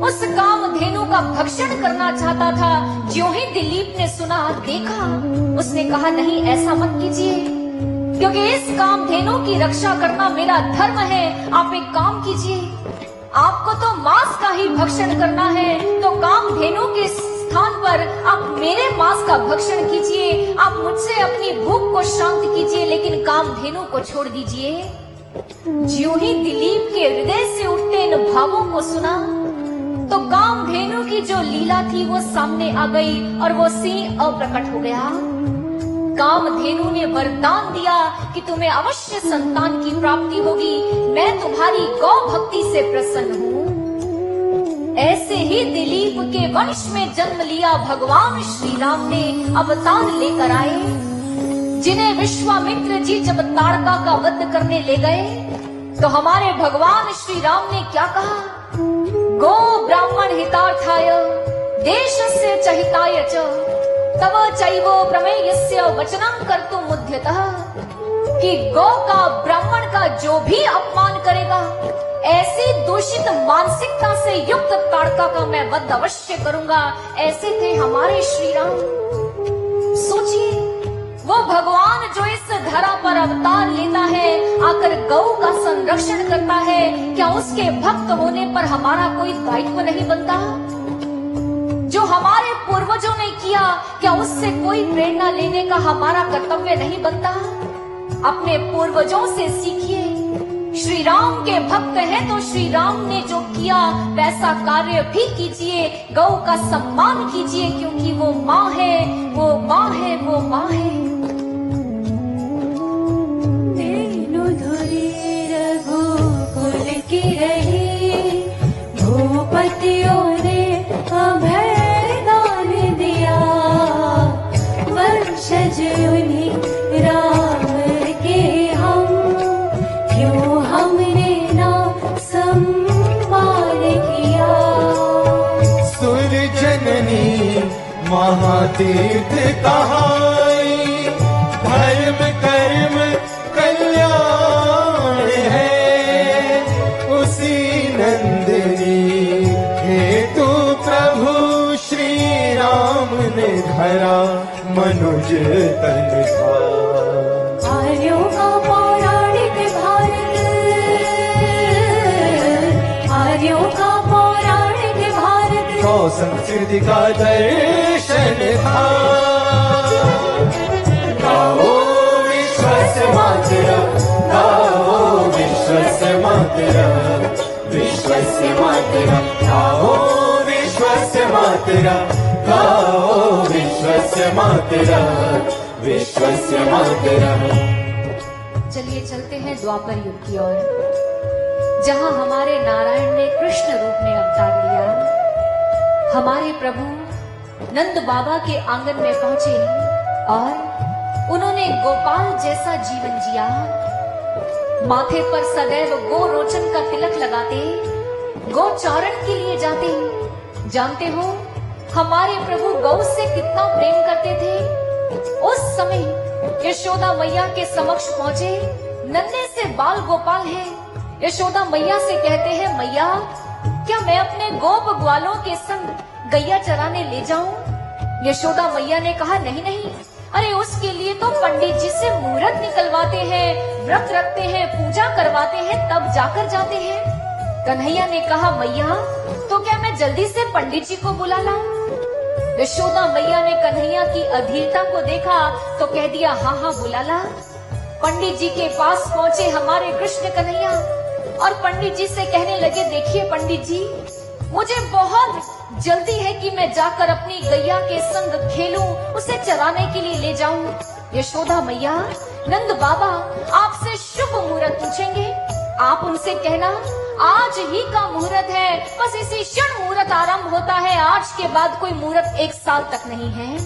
उस कामधेनु का भक्षण करना चाहता था। ज्यों ही दिलीप ने सुना, देखा, उसने कहा नहीं, ऐसा मत कीजिए, क्योंकि इस कामधेनु की रक्षा करना मेरा धर्म है। आप एक काम कीजिए, आपको तो मांस का ही भक्षण करना है, तो कामधेनु के स्थान पर आप मेरे मांस का भक्षण कीजिए। आप मुझसे अपनी भूख को शांत कीजिए, लेकिन कामधेनु को छोड़ दीजिए। ज्यों ही दिलीप के हृदय से उठते इन भावों को सुना तो कामधेनु की जो लीला थी वो सामने आ गई और वो सिंह अप्रकट हो गया। कामधेनु ने वरदान दिया कि तुम्हें अवश्य संतान की प्राप्ति होगी, मैं तुम्हारी गौ भक्ति से प्रसन्न हूँ। ऐसे ही दिलीप के वंश में जन्म लिया भगवान श्री राम ने अवतार लेकर आए, जिन्हें विश्वामित्र जी जब ताड़का का वध करने ले गए तो हमारे भगवान श्री राम ने क्या कहा? गो ब्राह्मण हितार्थाय देशस्य च हिताय च तव चैव प्रमेयस्य वचनं कर्तुं मुध्यतः, कि गौ का, ब्राह्मण का जो भी अपमान करेगा, ऐसी दूषित मानसिकता से युक्त ताड़का का मैं वध अवश्य करूंगा। ऐसे थे हमारे श्री राम। सोचिए, वो भगवान जो इस धरा पर अवतार लेता है, आकर गौ का संरक्षण करता है, क्या उसके भक्त होने पर हमारा कोई दायित्व नहीं बनता? जो हमारे पूर्वजों ने किया, क्या उससे कोई प्रेरणा लेने का हमारा कर्तव्य नहीं बनता? अपने पूर्वजों से सीखिए। श्री राम के भक्त हैं तो श्री राम ने जो किया वैसा कार्य भी कीजिए। गौ का सम्मान कीजिए, क्योंकि वो माँ है, वो माँ है, वो माँ है। तेनु धुरी रघुकुल की रही, भूपतियों ने अभय दान दिया। वंशज उन्हीं राम के हम, क्यों हमने ना सम्मान किया। सुर जननी महातीर्थ कहाई, धर्म कर्म कल्याण है। उसी नंदिनी हेतु प्रभु श्री राम ने धरा मनुज तन था। आर्यों का पौराणिक भारत, आर्यों का पौराणिक भारत, गौ संस्कृति का दर्शन था। गाओ विश्वस्य मातरम्, गाओ विश्वस्य मातरम्, विश्वस्य मातरम्, गाओ विश्वस्य मातरम्, गाओ विश्वस्य मातरम्, विश्वस्य मातरम्। चलिए चलते हैं द्वापर युग की ओर, जहां हमारे नारायण ने कृष्ण रूप में अवतार लिया। हमारे प्रभु नंद बाबा के आंगन में पहुंचे और उन्होंने गोपाल जैसा जीवन जिया। माथे पर सदैव गो रोचन का तिलक लगाते, गोचारण के लिए जाते। जानते हो हमारे प्रभु गौ से कितना प्रेम करते थे। उस समय यशोदा मैया के समक्ष पहुंचे, नन्हे से बाल गोपाल है। यशोदा मैया से कहते हैं, मैया क्या मैं अपने गोप ग्वालों के संग गैया चराने ले जाऊं? यशोदा मैया ने कहा, नहीं नहीं, अरे उसके लिए तो पंडित जी से मुहूर्त निकलवाते हैं, व्रत रखते हैं, पूजा करवाते हैं, तब जाकर जाते हैं। कन्हैया ने कहा, मैया तो क्या मैं जल्दी से पंडित जी को बुला लाऊं? यशोदा मैया ने कन्हैया की अधीरता को देखा तो कह दिया, हाँ हाँ बुला ला। पंडित जी के पास पहुंचे हमारे कृष्ण कन्हैया और पंडित जी से कहने लगे, देखिए पंडित जी, मुझे बहुत जल्दी है कि मैं जाकर अपनी गैया के संग खेलूं, उसे चराने के लिए ले जाऊं। यशोदा मैया, नंद बाबा आपसे शुभ मुहूर्त पूछेंगे, आप उनसे कहना आज ही का मुहूर्त है, बस इसी क्षण मुहूर्त आरंभ होता है, आज के बाद कोई मुहूर्त 1 साल तक नहीं है।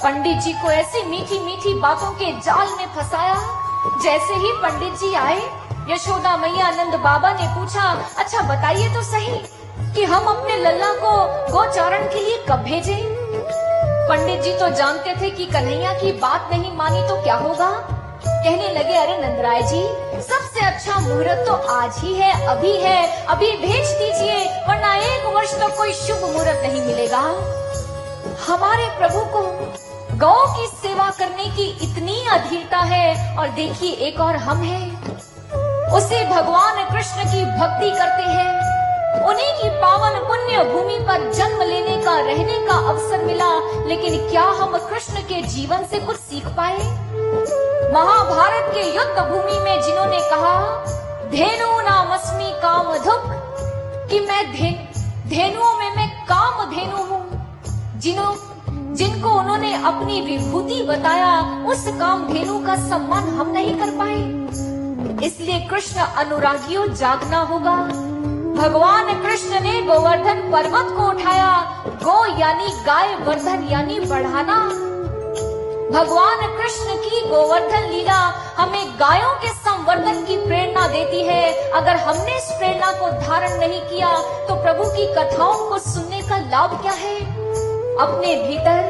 पंडित जी को ऐसी मीठी मीठी बातों के जाल में फंसाया। जैसे ही पंडित जी आए, यशोदा मैया नंद बाबा ने पूछा, अच्छा बताइए तो सही कि हम अपने लल्ला को गोचारण के लिए कब भेजें? पंडित जी तो जानते थे कि कन्हैया की बात नहीं मानी तो क्या होगा। कहने लगे, अरे नंदराय जी, सबसे अच्छा मुहूर्त तो आज ही है, अभी भेज दीजिए, वरना 1 वर्ष तक कोई शुभ मुहूर्त नहीं मिलेगा। हमारे प्रभु को गौ की सेवा करने की इतनी अधीरता है, और देखिए एक और हम हैं, उसे भगवान कृष्ण की भक्ति करते हैं। उन्हीं की पावन पुण्य भूमि पर जन्म लेने का, रहने का अवसर मिला, लेकिन क्या हम कृष्ण के जीवन से कुछ सीख पाए? महाभारत के युद्ध भूमि में जिन्होंने कहा, धेनु नामस्मि कामधुक, कि मैं धेनुओं में मैं काम धेनु हूँ, जिनको उन्होंने अपनी विभूति बताया, उस काम धेनु का सम्मान हम नहीं कर पाए। इसलिए कृष्ण अनुरागियों जागना होगा। भगवान कृष्ण ने गोवर्धन पर्वत को उठाया। गो यानी गाय, वर्धन यानी बढ़ाना। भगवान कृष्ण की गोवर्धन लीला हमें गायों के संवर्धन की प्रेरणा देती है। अगर हमने इस प्रेरणा को धारण नहीं किया तो प्रभु की कथाओं को सुनने का लाभ क्या है? अपने भीतर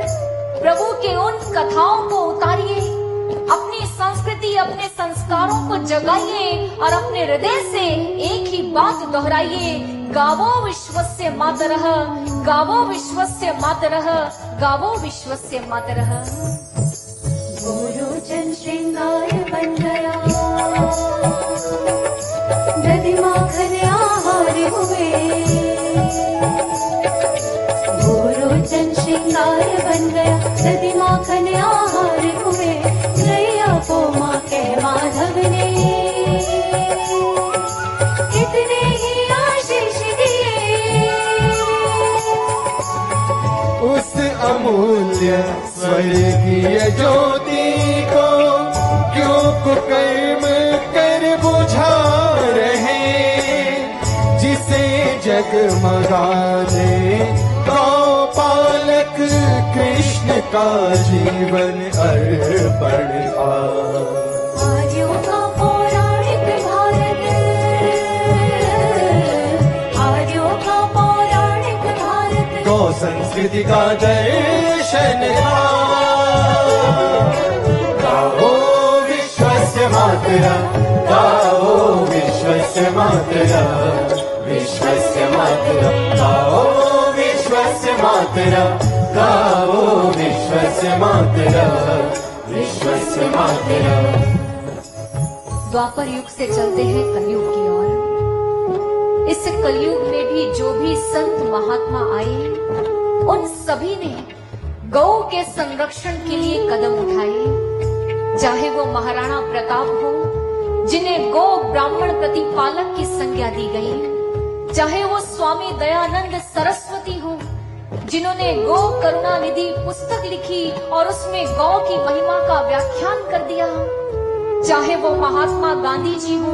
प्रभु के उन कथाओं को उतारिए, अपनी संस्कृति, अपने संस्कारों को जगाइए और अपने हृदय से एक ही बात दोहराइए, गावो विश्वस्य मातरः, गावो विश्वस्य मातरः, गावो विश्वस्य मातरः। गुरु लोचन श्रृंगार बन गया, दधि माखन आहार हुए, नैया को माँ के माधव ने कितने ही आशीष दिए। उस अमूल्य स्वर्गीय ज्योति को क्यों कुकर्म कर बुझा रहे, जिसे जगमगाने गौपालक कृष्ण का जीवन अर्पण था। आर्यों का पौराणिक भारत, आर्यों का पौराणिक भारत, गौ संस्कृति का दर्शन था। गाओ विश्वस्य मातरा, गाओ विश्वस्य मातरा, विश्वस्य मातरा, गाओ विश्वस्य मातरा, गाओ विश्वस्य मातरा, विश्वस्य मातरा। द्वापर युग से चलते हैं कलयुग की ओर। इस कलयुग में भी जो भी संत महात्मा आए, उन सभी ने गौ के संरक्षण के लिए कदम उठाए। चाहे वो महाराणा प्रताप हो, जिन्हें गौ ब्राह्मण प्रतिपालक की संज्ञा दी गई, चाहे वो स्वामी दयानंद सरस्वती हो, जिन्होंने गौ करुणा निधि पुस्तक लिखी और उसमें गौ की महिमा का व्याख्यान कर दिया, चाहे वो महात्मा गांधी जी हो,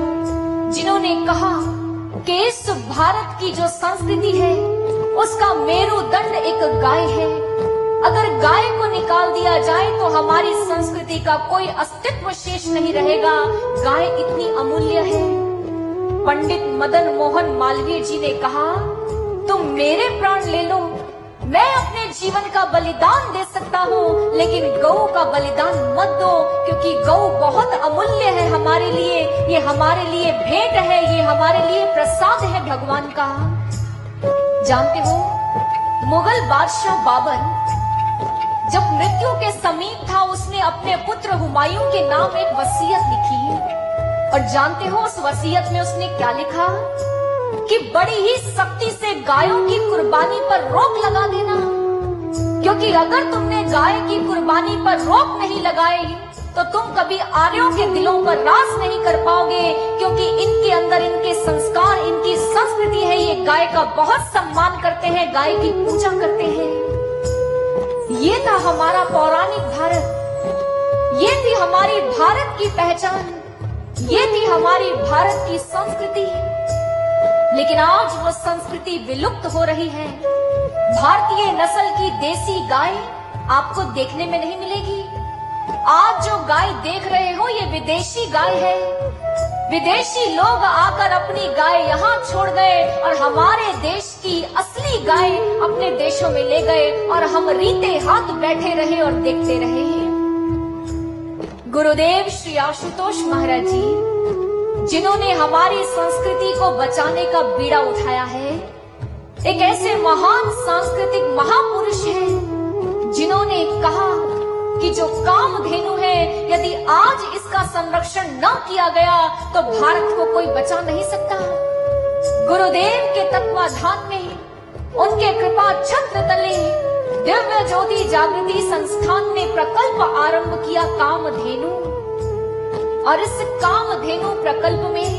जिन्होंने कहा कि इस भारत की जो संस्कृति है उसका मेरुदंड एक गाय है, अगर गाय को निकाल दिया जाए तो हमारी संस्कृति का कोई अस्तित्व शेष नहीं रहेगा। गाय इतनी अमूल्य है। पंडित मदन मोहन मालवीय जी ने कहा, तुम मेरे प्राण ले लो, मैं अपने जीवन का बलिदान दे सकता हूँ, लेकिन गौ का बलिदान मत दो, क्योंकि गौ बहुत अमूल्य है हमारे लिए। ये हमारे लिए भेंट है, ये हमारे लिए प्रसाद है भगवान का। जानते हो, मुगल बादशाह बाबर जब मृत्यु के समीप था, उसने अपने पुत्र हुमायूं के नाम एक वसीयत लिखी। और जानते हो उस वसीयत में उसने क्या लिखा कि बड़ी ही सख्ती से गायों की कुर्बानी पर रोक लगा देना, क्योंकि अगर तुमने गाय की कुर्बानी पर रोक नहीं लगाई तो तुम कभी आर्यों के दिलों पर राज नहीं कर पाओगे, क्योंकि इनके अंदर इनके संस्कार, इनकी संस्कृति है, ये गाय का बहुत सम्मान करते हैं, गाय की पूजा करते हैं। ये था हमारा पौराणिक भारत, ये थी हमारी भारत की पहचान, ये थी हमारी भारत की संस्कृति। लेकिन आज वो संस्कृति विलुप्त हो रही है। भारतीय नस्ल की देसी गाय आपको देखने में नहीं मिलेगी। आज जो गाय देख रहे हो ये विदेशी गाय है। विदेशी लोग आकर अपनी गाय यहाँ छोड़ गए और हमारे देश की असली गाय अपने देशों में ले गए और हम रीते हाथ बैठे रहे और देखते रहे। गुरुदेव श्री आशुतोष महाराज जी, जिन्होंने हमारी संस्कृति को बचाने का बीड़ा उठाया है, एक ऐसे महान सांस्कृतिक महापुरुष हैं, जिन्होंने कहा कि जो कामधेनु है, यदि आज इसका संरक्षण न किया गया तो भारत को कोई बचा नहीं सकता। गुरुदेव के तत्वाधान में, उनके कृपा छत्र तले दिव्य ज्योति जागृति संस्थान ने प्रकल्प आरंभ किया कामधेनु। और इस कामधेनु प्रकल्प में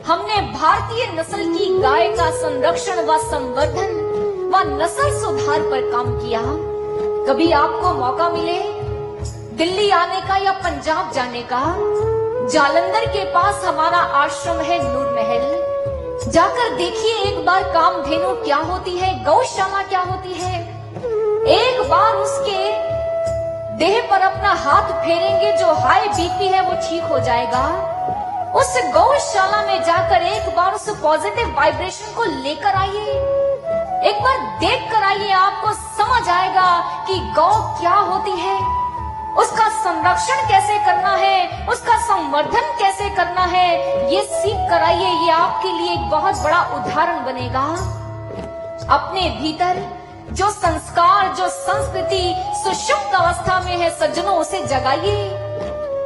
हमने भारतीय नस्ल की गाय का संरक्षण व संवर्धन व नस्ल सुधार पर काम किया। कभी आपको मौका मिले दिल्ली आने का या पंजाब जाने का, जालंधर के पास हमारा आश्रम है नूर महल, जाकर देखिए एक बार कामधेनु क्या होती है, गौशाला क्या होती है। एक बार उसके देह पर अपना हाथ फेरेंगे, जो हाई बीपी है वो ठीक हो जाएगा। उस गौशाला में जाकर एक बार उस पॉजिटिव वाइब्रेशन को लेकर आइए, एक बार देख कर आइए, आपको समझ आएगा कि गौ क्या होती है, उसका संरक्षण कैसे करना है, उसका संवर्धन कैसे करना है। ये सीख कर आइए, ये आपके लिए एक बहुत बड़ा उदाहरण बनेगा। अपने भीतर जो संस्कार, जो संस्कृति सुषुप्त अवस्था में है, सज्जनों उसे जगाइए।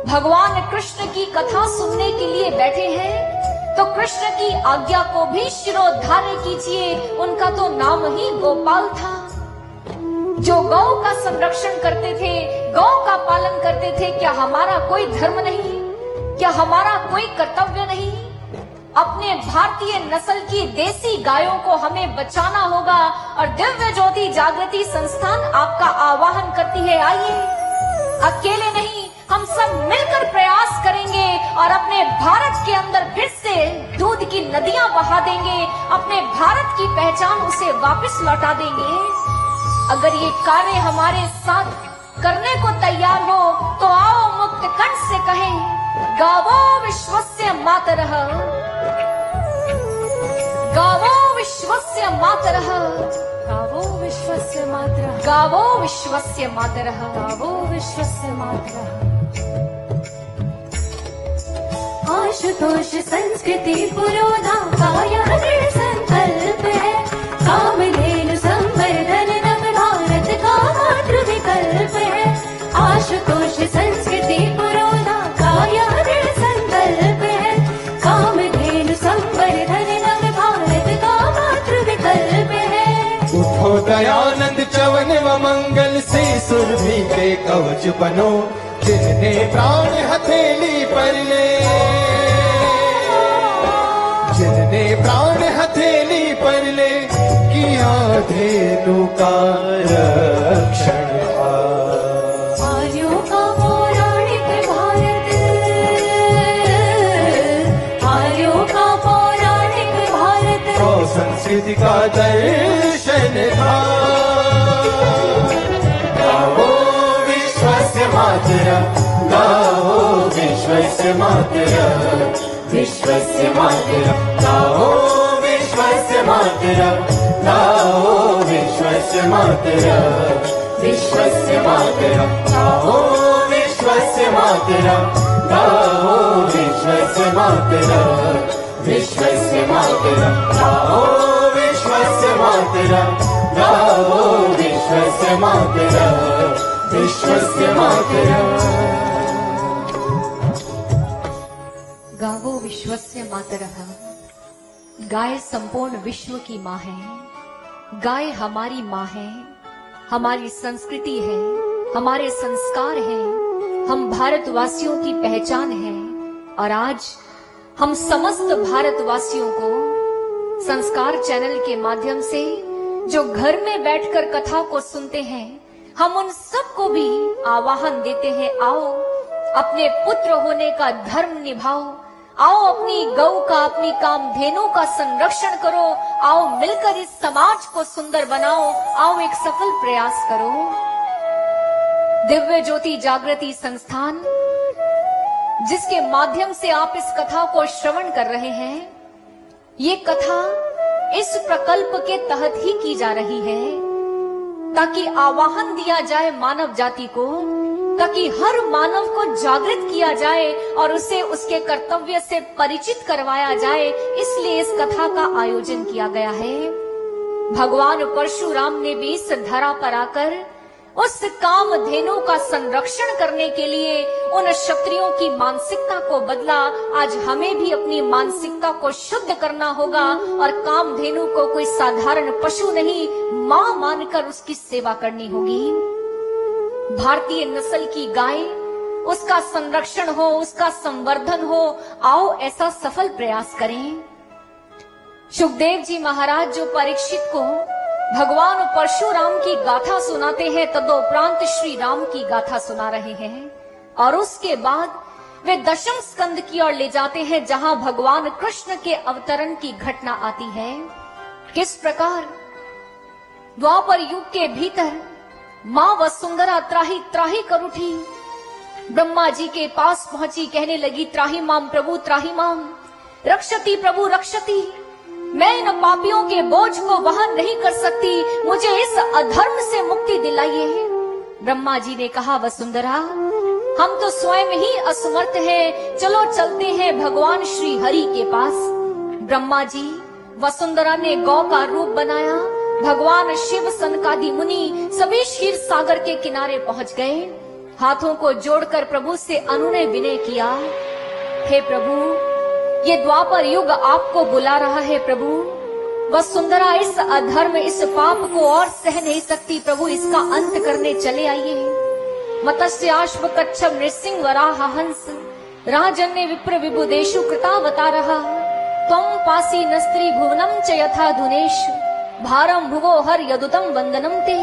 भगवान कृष्ण की कथा सुनने के लिए बैठे हैं तो कृष्ण की आज्ञा को भी शिरोधार्य कीजिए। उनका तो नाम ही गोपाल था। जो गौ का संरक्षण करते थे, गौ का पालन करते थे, क्या हमारा कोई धर्म नहीं? क्या हमारा कोई कर्तव्य नहीं? अपने भारतीय नस्ल की देसी गायों को हमें बचाना होगा और दिव्य ज्योति जागृति संस्थान आपका आह्वान करती है, आइए, अकेले नहीं, हम सब मिलकर प्रयास करेंगे और अपने भारत के अंदर फिर से दूध की नदियां बहा देंगे, अपने भारत की पहचान उसे वापस लौटा देंगे। अगर ये कार्य हमारे साथ करने को तैयार हो तो आओ मुक्त कंठ से कहें, गावो विश्वस्य मातरः, गावो विश्वस्य मातरः, गावो विश्वस्य मातरः, गावो विश्वस्य मातरः, गावो विश्वस्य मातरः। आशुतोष संस्कृति पुरोधा काय दृढ़ संकल्प है, कामधेनु संवर्धन नव भारत का मातृ विकल्प है। आशुतोष संस्कृति पुरोधा काय दृढ़ संकल्प है, कामधेनु संवर्धन नव भारत का मातृ विकल्प है। उठो दयानंद चवन व मंगल से सुरभि के कवच बनो, जिनने प्राण हथेली पर ले, जिनने प्राण हथेली पर ले, किया धेनु का रक्षण। आर्यों का पौराणिक भारत, आर्यों का पौराणिक भारत, और संस्कृति का दर्शन था। गावो विश्वस्य मातरः, गावो विश्वस्य मातरः, विश्वस्य मातरः, गावो विश्वस्य मातरः, गावो विश्वस्य मातरः, विश्वस्य मातरः, गावो विश्वस्य मातरः, गावो विश्वस्य मातरः, विश्वस्य मातरः, गावो विश्वस्य मातरः, गावो विश्वस्य मातरः, विश्वस्य मातरः। गावो विश्वस्य मातरः। गाय संपूर्ण विश्व की माँ है, गाय हमारी माँ है, हमारी संस्कृति है, हमारे संस्कार हैं, हम भारतवासियों की पहचान है। और आज हम समस्त भारतवासियों को संस्कार चैनल के माध्यम से जो घर में बैठकर कथा को सुनते हैं, हम उन सबको भी आह्वान देते हैं, आओ अपने पुत्र होने का धर्म निभाओ, आओ अपनी गौ का, अपनी कामधेनु का संरक्षण करो, आओ मिलकर इस समाज को सुंदर बनाओ, आओ एक सफल प्रयास करो। दिव्य ज्योति जागृति संस्थान, जिसके माध्यम से आप इस कथा को श्रवण कर रहे हैं, ये कथा इस प्रकल्प के तहत ही की जा रही है, ताकि आह्वान दिया जाए मानव जाति को, ताकि हर मानव को जागृत किया जाए और उसे उसके कर्तव्य से परिचित करवाया जाए। इसलिए इस कथा का आयोजन किया गया है। भगवान परशुराम ने भी इस धरा पर आकर उस कामधेनु का संरक्षण करने के लिए उन क्षत्रियों की मानसिकता को बदला। आज हमें भी अपनी मानसिकता को शुद्ध करना होगा और कामधेनु को कोई साधारण पशु नहीं, मां मानकर उसकी सेवा करनी होगी। भारतीय नस्ल की गाय, उसका संरक्षण हो, उसका संवर्धन हो, आओ ऐसा सफल प्रयास करें। सुखदेव जी महाराज जो परीक्षित को भगवान परशुराम की गाथा सुनाते हैं, तदोपरांत श्री राम की गाथा सुना रहे हैं और उसके बाद वे दशम स्कंद की ओर ले जाते हैं, जहां भगवान कृष्ण के अवतरण की घटना आती है। किस प्रकार द्वापर युग के भीतर मां वसुंधरा त्राही त्राही कर उठी, ब्रह्मा जी के पास पहुंची, कहने लगी, त्राही माम प्रभु त्राही माम, रक्षति प्रभु रक्षति, मैं इन पापियों के बोझ को वहन नहीं कर सकती, मुझे इस अधर्म से मुक्ति दिलाइए। ब्रह्मा जी ने कहा, वसुंधरा हम तो स्वयं ही असमर्थ हैं, चलो चलते हैं भगवान श्री हरि के पास। ब्रह्मा जी, वसुंधरा ने गौ का रूप बनाया, भगवान शिव, सनकादि मुनि सभी क्षीर सागर के किनारे पहुंच गए। हाथों को जोड़कर प्रभु से अनुनय विनय किया, हे प्रभु, ये द्वापर युग आपको बुला रहा है प्रभु, वसुंधरा इस अधर्म, इस पाप को और सह नहीं सकती। प्रभु इसका अंत करने चले आइए। मत्स्याश्व कच्छप नृसिंह वराह हंस राजन्य विप्र विबुदेशु कृतावतारः त्वं पासी नस्त्री भुवनम च यथा धुनेश भारम भुवो हर यदुतम वंदनम ते।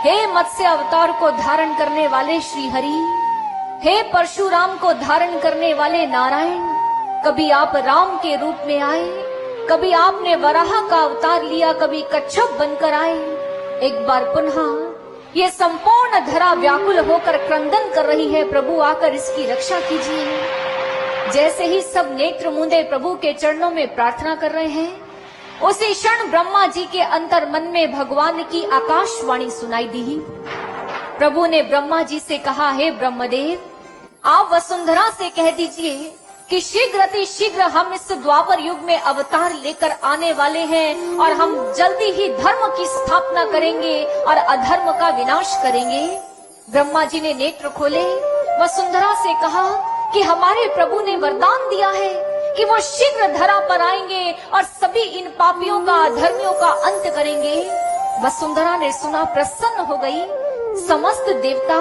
हे मत्स्य अवतार को धारण करने वाले श्री हरि, हे परशुराम को धारण करने वाले नारायण, कभी आप राम के रूप में आए, कभी आपने वराह का अवतार लिया, कभी कच्छप बनकर आए। एक बार पुनः ये संपूर्ण धरा व्याकुल होकर क्रंदन कर रही है। प्रभु आकर इसकी रक्षा कीजिए। जैसे ही सब नेत्र मूंदे प्रभु के चरणों में प्रार्थना कर रहे हैं, उसी क्षण ब्रह्मा जी के अंतर मन में भगवान की आकाशवाणी सुनाई दी। प्रभु ने ब्रह्मा जी से कहा, हे ब्रह्मदेव, आप वसुंधरा से कह दीजिए कि शीघ्र अति शीघ्र हम इस द्वापर युग में अवतार लेकर आने वाले हैं और हम जल्दी ही धर्म की स्थापना करेंगे और अधर्म का विनाश करेंगे। ब्रह्मा जी ने नेत्र खोले, वसुंधरा से कहा कि हमारे प्रभु ने वरदान दिया है कि वो शीघ्र धरा पर आएंगे और सभी इन पापियों का, अधर्मियों का अंत करेंगे। वसुंधरा ने सुना, प्रसन्न हो गई। समस्त देवता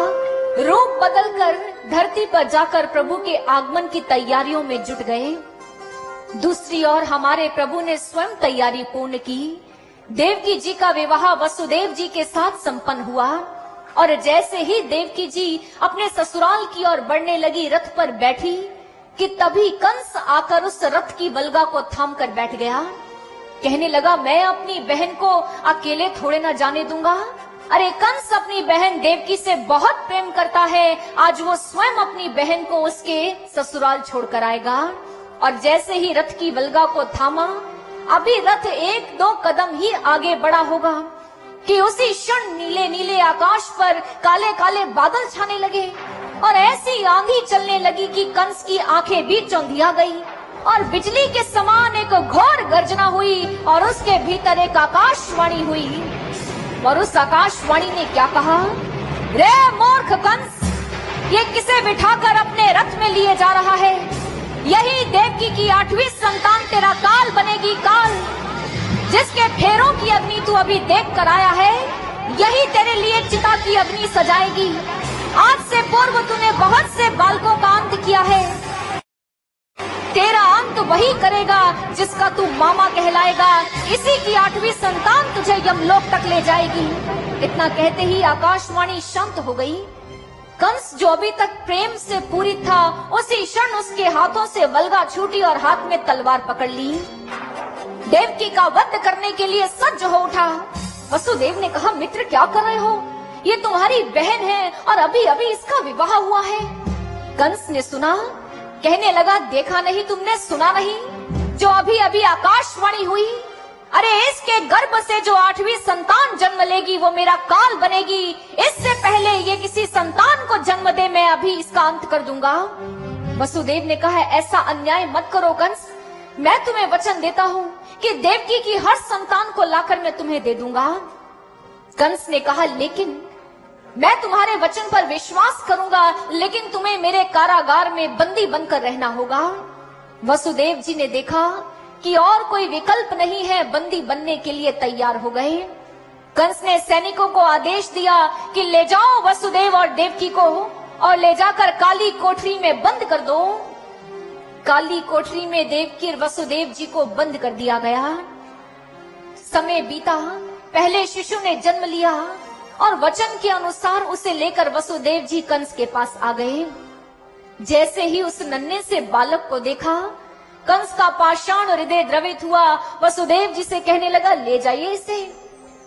रूप बदलकर धरती पर जाकर प्रभु के आगमन की तैयारियों में जुट गए। दूसरी ओर हमारे प्रभु ने स्वयं तैयारी पूर्ण की। देवकी जी का विवाह वसुदेव जी के साथ संपन्न हुआ और जैसे ही देवकी जी अपने ससुराल की ओर बढ़ने लगी, रथ पर बैठी, कि तभी कंस आकर उस रथ की बलगा को थाम कर बैठ गया। कहने लगा, मैं अपनी बहन को अकेले थोड़े न जाने दूंगा। अरे कंस अपनी बहन देवकी से बहुत प्रेम करता है, आज वो स्वयं अपनी बहन को उसके ससुराल छोड़कर आएगा। और जैसे ही रथ की बलगा को थामा, अभी रथ एक दो कदम ही आगे बढ़ा होगा कि उसी क्षण नीले नीले आकाश पर काले काले बादल छाने लगे और ऐसी आंधी चलने लगी कि कंस की आंखें भी चौंधिया गई और बिजली के समान एक घोर गर्जना हुई और उसके भीतर एक आकाशवाणी हुई। और उस आकाशवाणी ने क्या कहा, रे मूर्ख कंस, ये किसे बिठाकर अपने रथ में लिए जा रहा है? यही देवकी की 8वीं संतान तेरा काल बनेगी, काल। जिसके फेरों की अग्नि तू अभी देख कर आया है, यही तेरे लिए चिता की अग्नि सजाएगी। आज से पूर्व तूने बहुत से बालकों का अंत किया है, तेरा अंत वही करेगा जिसका तू मामा कहलाएगा। इसी की 8वीं संतान तुझे यमलोक तक ले जाएगी। इतना कहते ही आकाशवाणी शांत हो गई। कंस जो अभी तक प्रेम से पूरी था, उसी क्षण उसके हाथों से वल्गा छूटी और हाथ में तलवार पकड़ ली। देवकी का वध करने के लिए सज्ज हो उठा। वसुदेव ने कहा, मित्र क्या कर रहे हो? ये तुम्हारी बहन है और अभी अभी इसका विवाह हुआ है। कंस ने सुना, कहने लगा, देखा नहीं तुमने, सुना नहीं, जो अभी अभी आकाशवाणी हुई? अरे इसके गर्भ से जो 8वीं संतान जन्म लेगी वो मेरा काल बनेगी। इससे पहले ये किसी संतान को जन्म दे, मैं अभी इसका अंत कर दूंगा। वसुदेव ने कहा, ऐसा अन्याय मत करो कंस, मैं तुम्हें वचन देता हूँ कि देवकी की हर संतान को लाकर मैं तुम्हें दे दूंगा। कंस ने कहा, लेकिन मैं तुम्हारे वचन पर विश्वास करूंगा, लेकिन तुम्हें मेरे कारागार में बंदी बनकर रहना होगा। वसुदेव जी ने देखा कि और कोई विकल्प नहीं है, बंदी बनने के लिए तैयार हो गए। कंस ने सैनिकों को आदेश दिया कि ले जाओ वसुदेव और देवकी को और ले जाकर काली कोठरी में बंद कर दो। काली कोठरी में देवकी और वसुदेव जी को बंद कर दिया गया। समय बीता, पहले शिशु ने जन्म लिया और वचन के अनुसार उसे लेकर वसुदेव जी कंस के पास आ गए। जैसे ही उस नन्हे से बालक को देखा, कंस का पाषाण हृदय द्रवित हुआ। वसुदेव जी से कहने लगा, ले जाइए इसे,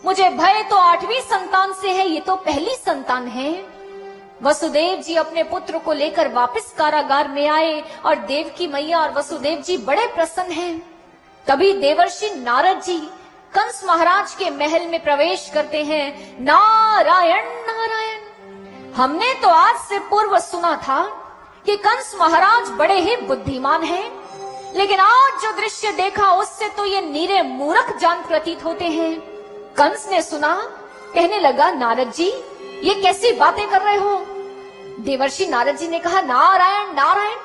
मुझे भय तो 8वीं संतान से है, ये तो पहली संतान है। वसुदेव जी अपने पुत्र को लेकर वापस कारागार में आए और देवकी मैया और वसुदेव जी बड़े प्रसन्न हैं। तभी देवर्षि नारद जी कंस महाराज के महल में प्रवेश करते हैं। नारायण नारायण, हमने तो आज से पूर्व सुना था कि कंस महाराज बड़े ही बुद्धिमान हैं, लेकिन आज जो दृश्य देखा उससे तो ये नीरे मूर्ख जान प्रतीत होते हैं। कंस ने सुना, कहने लगा, नारद जी ये कैसी बातें कर रहे हो? देवर्षि नारद जी ने कहा, नारायण नारायण,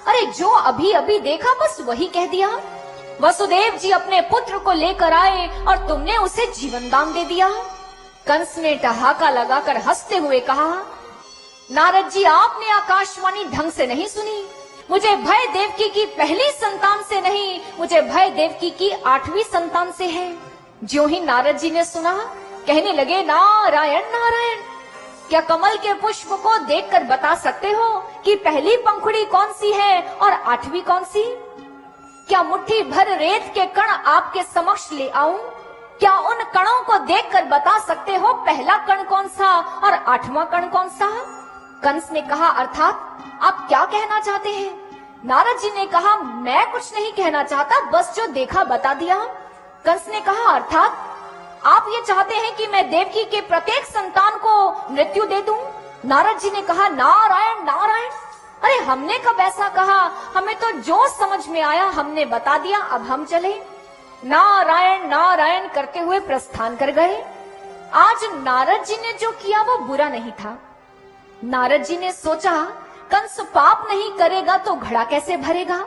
अरे जो अभी अभी देखा बस वही कह दिया। वसुदेव जी अपने पुत्र को लेकर आए और तुमने उसे जीवन दान दे दिया। कंस ने ठहाका लगाकर हंसते हुए कहा, नारद जी, आपने आकाशवाणी ढंग से नहीं सुनी। मुझे भय देवकी की पहली संतान से नहीं, मुझे भय देवकी की 8वीं संतान से है। ज्यों ही नारद जी ने सुना, कहने लगे, नारायण नारायण, क्या कमल के पुष्प को देखकर बता सकते हो कि पहली पंखुड़ी कौन सी है और 8वीं कौन सी? क्या मुट्ठी भर रेत के कण आपके समक्ष ले आऊं? क्या उन कणों को देखकर बता सकते हो पहला कण कौन सा और 8वां कण कौन सा? कंस ने कहा, अर्थात आप क्या कहना चाहते हैं? नारद जी ने कहा, मैं कुछ नहीं कहना चाहता, बस जो देखा बता दिया। कंस ने कहा, अर्थात आप ये चाहते हैं कि मैं देवकी के प्रत्येक संतान को मृत्यु दे दूं? नारद जी ने कहा, नारायण नारायण, अरे हमने कब ऐसा कहा? हमें तो जो समझ में आया हमने बता दिया, अब हम चले। नारायण नारायण करते हुए प्रस्थान कर गए। आज नारद जी ने जो किया वो बुरा नहीं था। नारद जी ने सोचा, कंस पाप नहीं करेगा तो घड़ा कैसे भरेगा,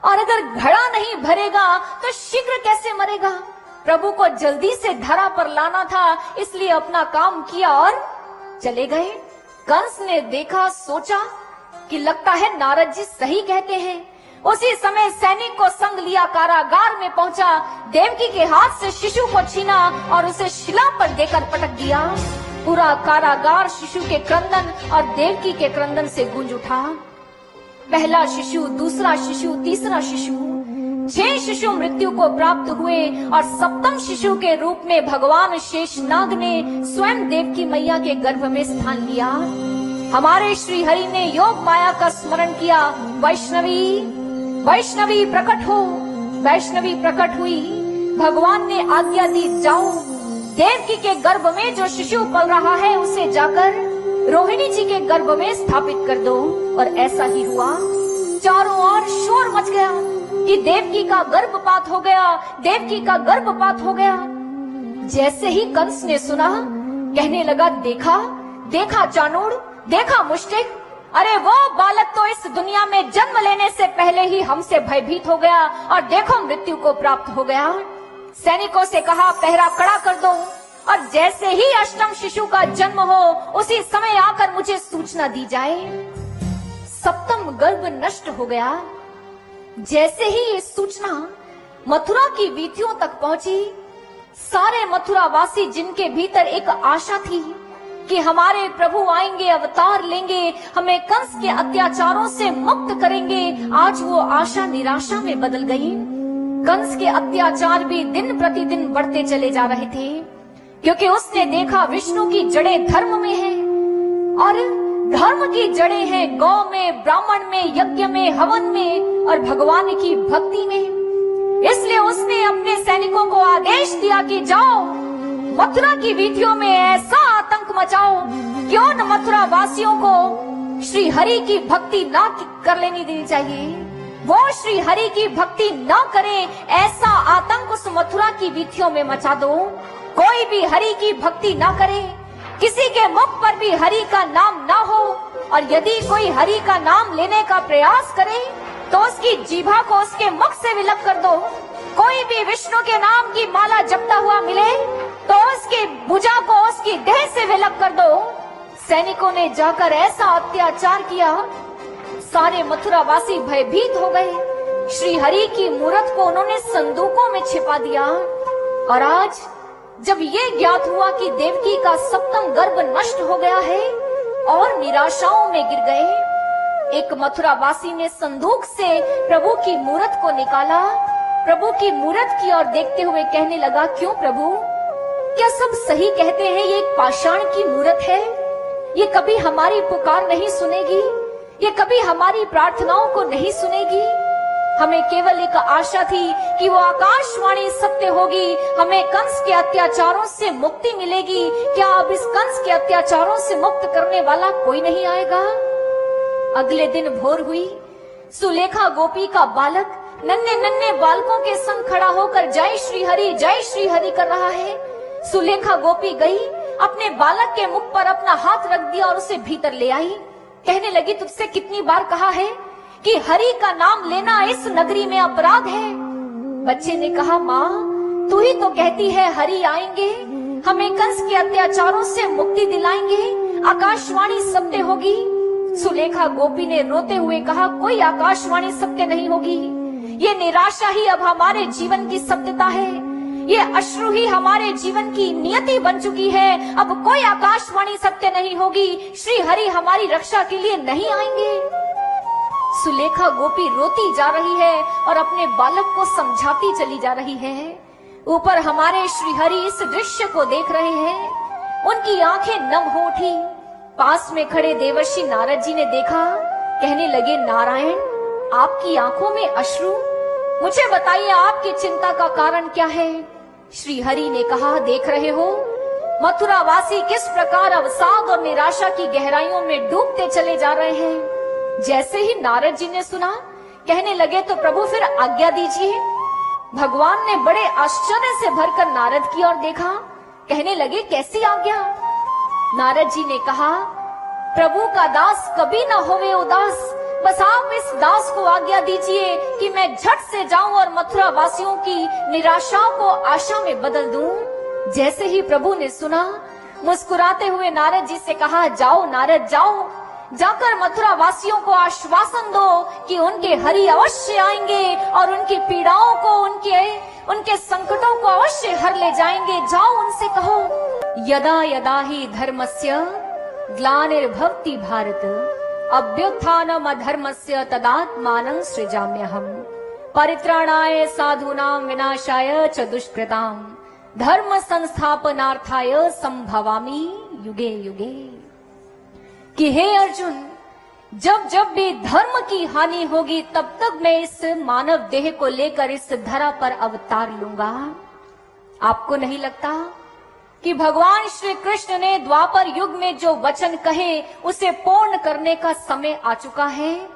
और अगर घड़ा नहीं भरेगा तो शीघ्र कैसे मरेगा। प्रभु को जल्दी से धरा पर लाना था, इसलिए अपना काम किया और चले गए। कंस ने देखा, सोचा कि लगता है नारद जी सही कहते हैं। उसी समय सैनिक को संग लिया कारागार में पहुंचा, देवकी के हाथ से शिशु को छीना और उसे शिला पर देकर पटक दिया। पूरा कारागार शिशु के क्रंदन और देवकी के क्रंदन से गूंज उठा। पहला शिशु, दूसरा शिशु, तीसरा शिशु, 6 शिशु मृत्यु को प्राप्त हुए और 7वें शिशु के रूप में भगवान शेषनाग ने स्वयं देवकी मैया के गर्भ में स्थान लिया। हमारे श्री हरि ने योग माया का स्मरण किया। वैष्णवी वैष्णवी प्रकट हो। वैष्णवी प्रकट हुई। भगवान ने आज्ञा दी, जाओ देवकी के गर्भ में जो शिशु पल रहा है उसे जाकर रोहिणी जी के गर्भ में स्थापित कर दो। और ऐसा ही हुआ। चारों ओर शोर मच गया कि देवकी का गर्भपात हो गया, देवकी का गर्भपात हो गया। जैसे ही कंस ने सुना, कहने लगा, देखा देखा चाणूर, देखा मुष्टिक, अरे वो बालक तो इस दुनिया में जन्म लेने से पहले ही हमसे भयभीत हो गया और देखो मृत्यु को प्राप्त हो गया। सैनिकों से कहा, पहरा कड़ा कर दो और जैसे ही 8वें शिशु का जन्म हो उसी समय आकर मुझे सूचना दी जाए। 7वां गर्भ नष्ट हो गया। जैसे ही ये सूचना मथुरा की वीथियों तक पहुंची, सारे मथुरा वासी जिनके भीतर एक आशा थी कि हमारे प्रभु आएंगे, अवतार लेंगे, हमें कंस के अत्याचारों से मुक्त करेंगे, आज वो आशा निराशा में बदल गई। कंस के अत्याचार भी दिन प्रतिदिन बढ़ते चले जा रहे थे, क्योंकि उसने देखा विष्णु की जड़ें धर्म में है और धर्म की जड़ें हैं गौ में, ब्राह्मण में, यज्ञ में, हवन में और भगवान की भक्ति में। इसलिए उसने अपने सैनिकों को आदेश दिया कि जाओ मथुरा की वीथियों में ऐसा आतंक मचाओ कि उन मथुरा वासियों को श्री हरि की भक्ति न कर लेनी देनी चाहिए। वो श्री हरि की भक्ति न करें, ऐसा आतंक उस मथुरा की वीथियों में मचा दो। कोई भी हरि की भक्ति न करे, किसी के मुख पर भी हरि का नाम न हो, और यदि कोई हरि का नाम लेने का प्रयास करे तो उसकी जीभा को उसके मुख से विलग कर दो। कोई भी विष्णु के नाम की माला जपता हुआ मिले तो उसकी भुजा को उसकी देह से विलग कर दो। सैनिकों ने जाकर ऐसा अत्याचार किया, सारे मथुरा वासी भयभीत हो गए। श्री हरि की मूर्त को उन्होंने संदूकों में छिपा दिया। और आज जब ये ज्ञात हुआ कि देवकी का 7वां गर्भ नष्ट हो गया है और निराशाओं में गिर गए, एक मथुरा वासी ने संदूक से प्रभु की मूर्त को निकाला। प्रभु की मूर्त की ओर देखते हुए कहने लगा, क्यों प्रभु, क्या सब सही कहते हैं ये एक पाषाण की मूर्त है? ये कभी हमारी पुकार नहीं सुनेगी, ये कभी हमारी प्रार्थनाओं को नहीं सुनेगी। हमें केवल एक आशा थी कि वो आकाशवाणी सत्य होगी, हमें कंस के अत्याचारों से मुक्ति मिलेगी। क्या अब इस कंस के अत्याचारों से मुक्त करने वाला कोई नहीं आएगा? अगले दिन भोर हुई। सुलेखा गोपी का बालक नन्हे नन्हे बालकों के संग खड़ा होकर जय श्री हरि कर रहा है। सुलेखा गोपी गई, अपने बालक के मुख पर अपना हाथ रख दिया और उसे भीतर ले आई। कहने लगी, तुझसे कितनी बार कहा है कि हरि का नाम लेना इस नगरी में अपराध है। बच्चे ने कहा, माँ तू ही तो कहती है हरि आएंगे, हमें कंस के अत्याचारों से मुक्ति दिलाएंगे, आकाशवाणी सत्य होगी। सुलेखा गोपी ने रोते हुए कहा, कोई आकाशवाणी सत्य नहीं होगी, ये निराशा ही अब हमारे जीवन की सत्यता है, ये अश्रु ही हमारे जीवन की नियति बन चुकी है। अब कोई आकाशवाणी सत्य नहीं होगी, श्री हरि हमारी रक्षा के लिए नहीं आएंगे। सुलेखा गोपी रोती जा रही है और अपने बालक को समझाती चली जा रही है। ऊपर हमारे श्री हरि इस दृश्य को देख रहे हैं, उनकी आंखें नम हो उठी। पास में खड़े देवर्षि नारद जी ने देखा, कहने लगे, नारायण आपकी आंखों में अश्रु, मुझे बताइए आपकी चिंता का कारण क्या है। श्री हरि ने कहा, देख रहे हो मथुरावासी किस प्रकार अवसाद और निराशा की गहराइयों में डूबते चले जा रहे हैं। जैसे ही नारद जी ने सुना, कहने लगे, तो प्रभु फिर आज्ञा दीजिए। भगवान ने बड़े आश्चर्य से भरकर नारद की ओर देखा, कहने लगे, कैसी आज्ञा। नारद जी ने कहा, प्रभु का दास कभी न होवे उदास, बस आप इस दास को आज्ञा दीजिए कि मैं झट से जाऊं और मथुरा वासियों की निराशाओं को आशा में बदल दूं। जैसे ही प्रभु ने सुना, मुस्कुराते हुए नारद जी से कहा, जाओ नारद जाओ, जाकर मथुरा वासियों को आश्वासन दो कि उनके हरि अवश्य आएंगे और उनकी पीड़ाओं को, उनके संकटों को अवश्य हर ले जाएंगे। जाओ उनसे कहो, यदा यदा ही धर्मस्य ग्लानिर्भवति भारत, अभ्युत्थानम अधर्मस्य तदात्मानं सृजाम्यहम्, परित्राणाय साधूनां विनाशाय च दुष्कृतां, धर्म संस्थापनार्थाय संभवामि युगे युगे। कि हे अर्जुन, जब जब भी धर्म की हानि होगी, तब तक मैं इस मानव देह को लेकर इस धरा पर अवतार लूंगा। आपको नहीं लगता कि भगवान श्री कृष्ण ने द्वापर युग में जो वचन कहे, उसे पूर्ण करने का समय आ चुका है।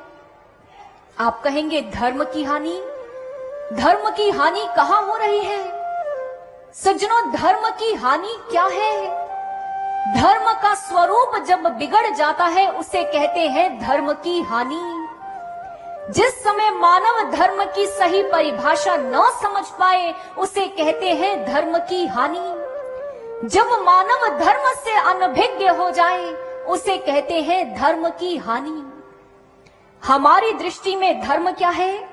आप कहेंगे, धर्म की हानि, धर्म की हानि कहां हो रही है? सज्जनों, धर्म की हानि क्या है? धर्म का स्वरूप जब बिगड़ जाता है, उसे कहते हैं धर्म की हानि। जिस समय मानव धर्म की सही परिभाषा न समझ पाए, उसे कहते हैं धर्म की हानि। जब मानव धर्म से अनभिज्ञ हो जाए, उसे कहते हैं धर्म की हानि। हमारी दृष्टि में धर्म क्या है?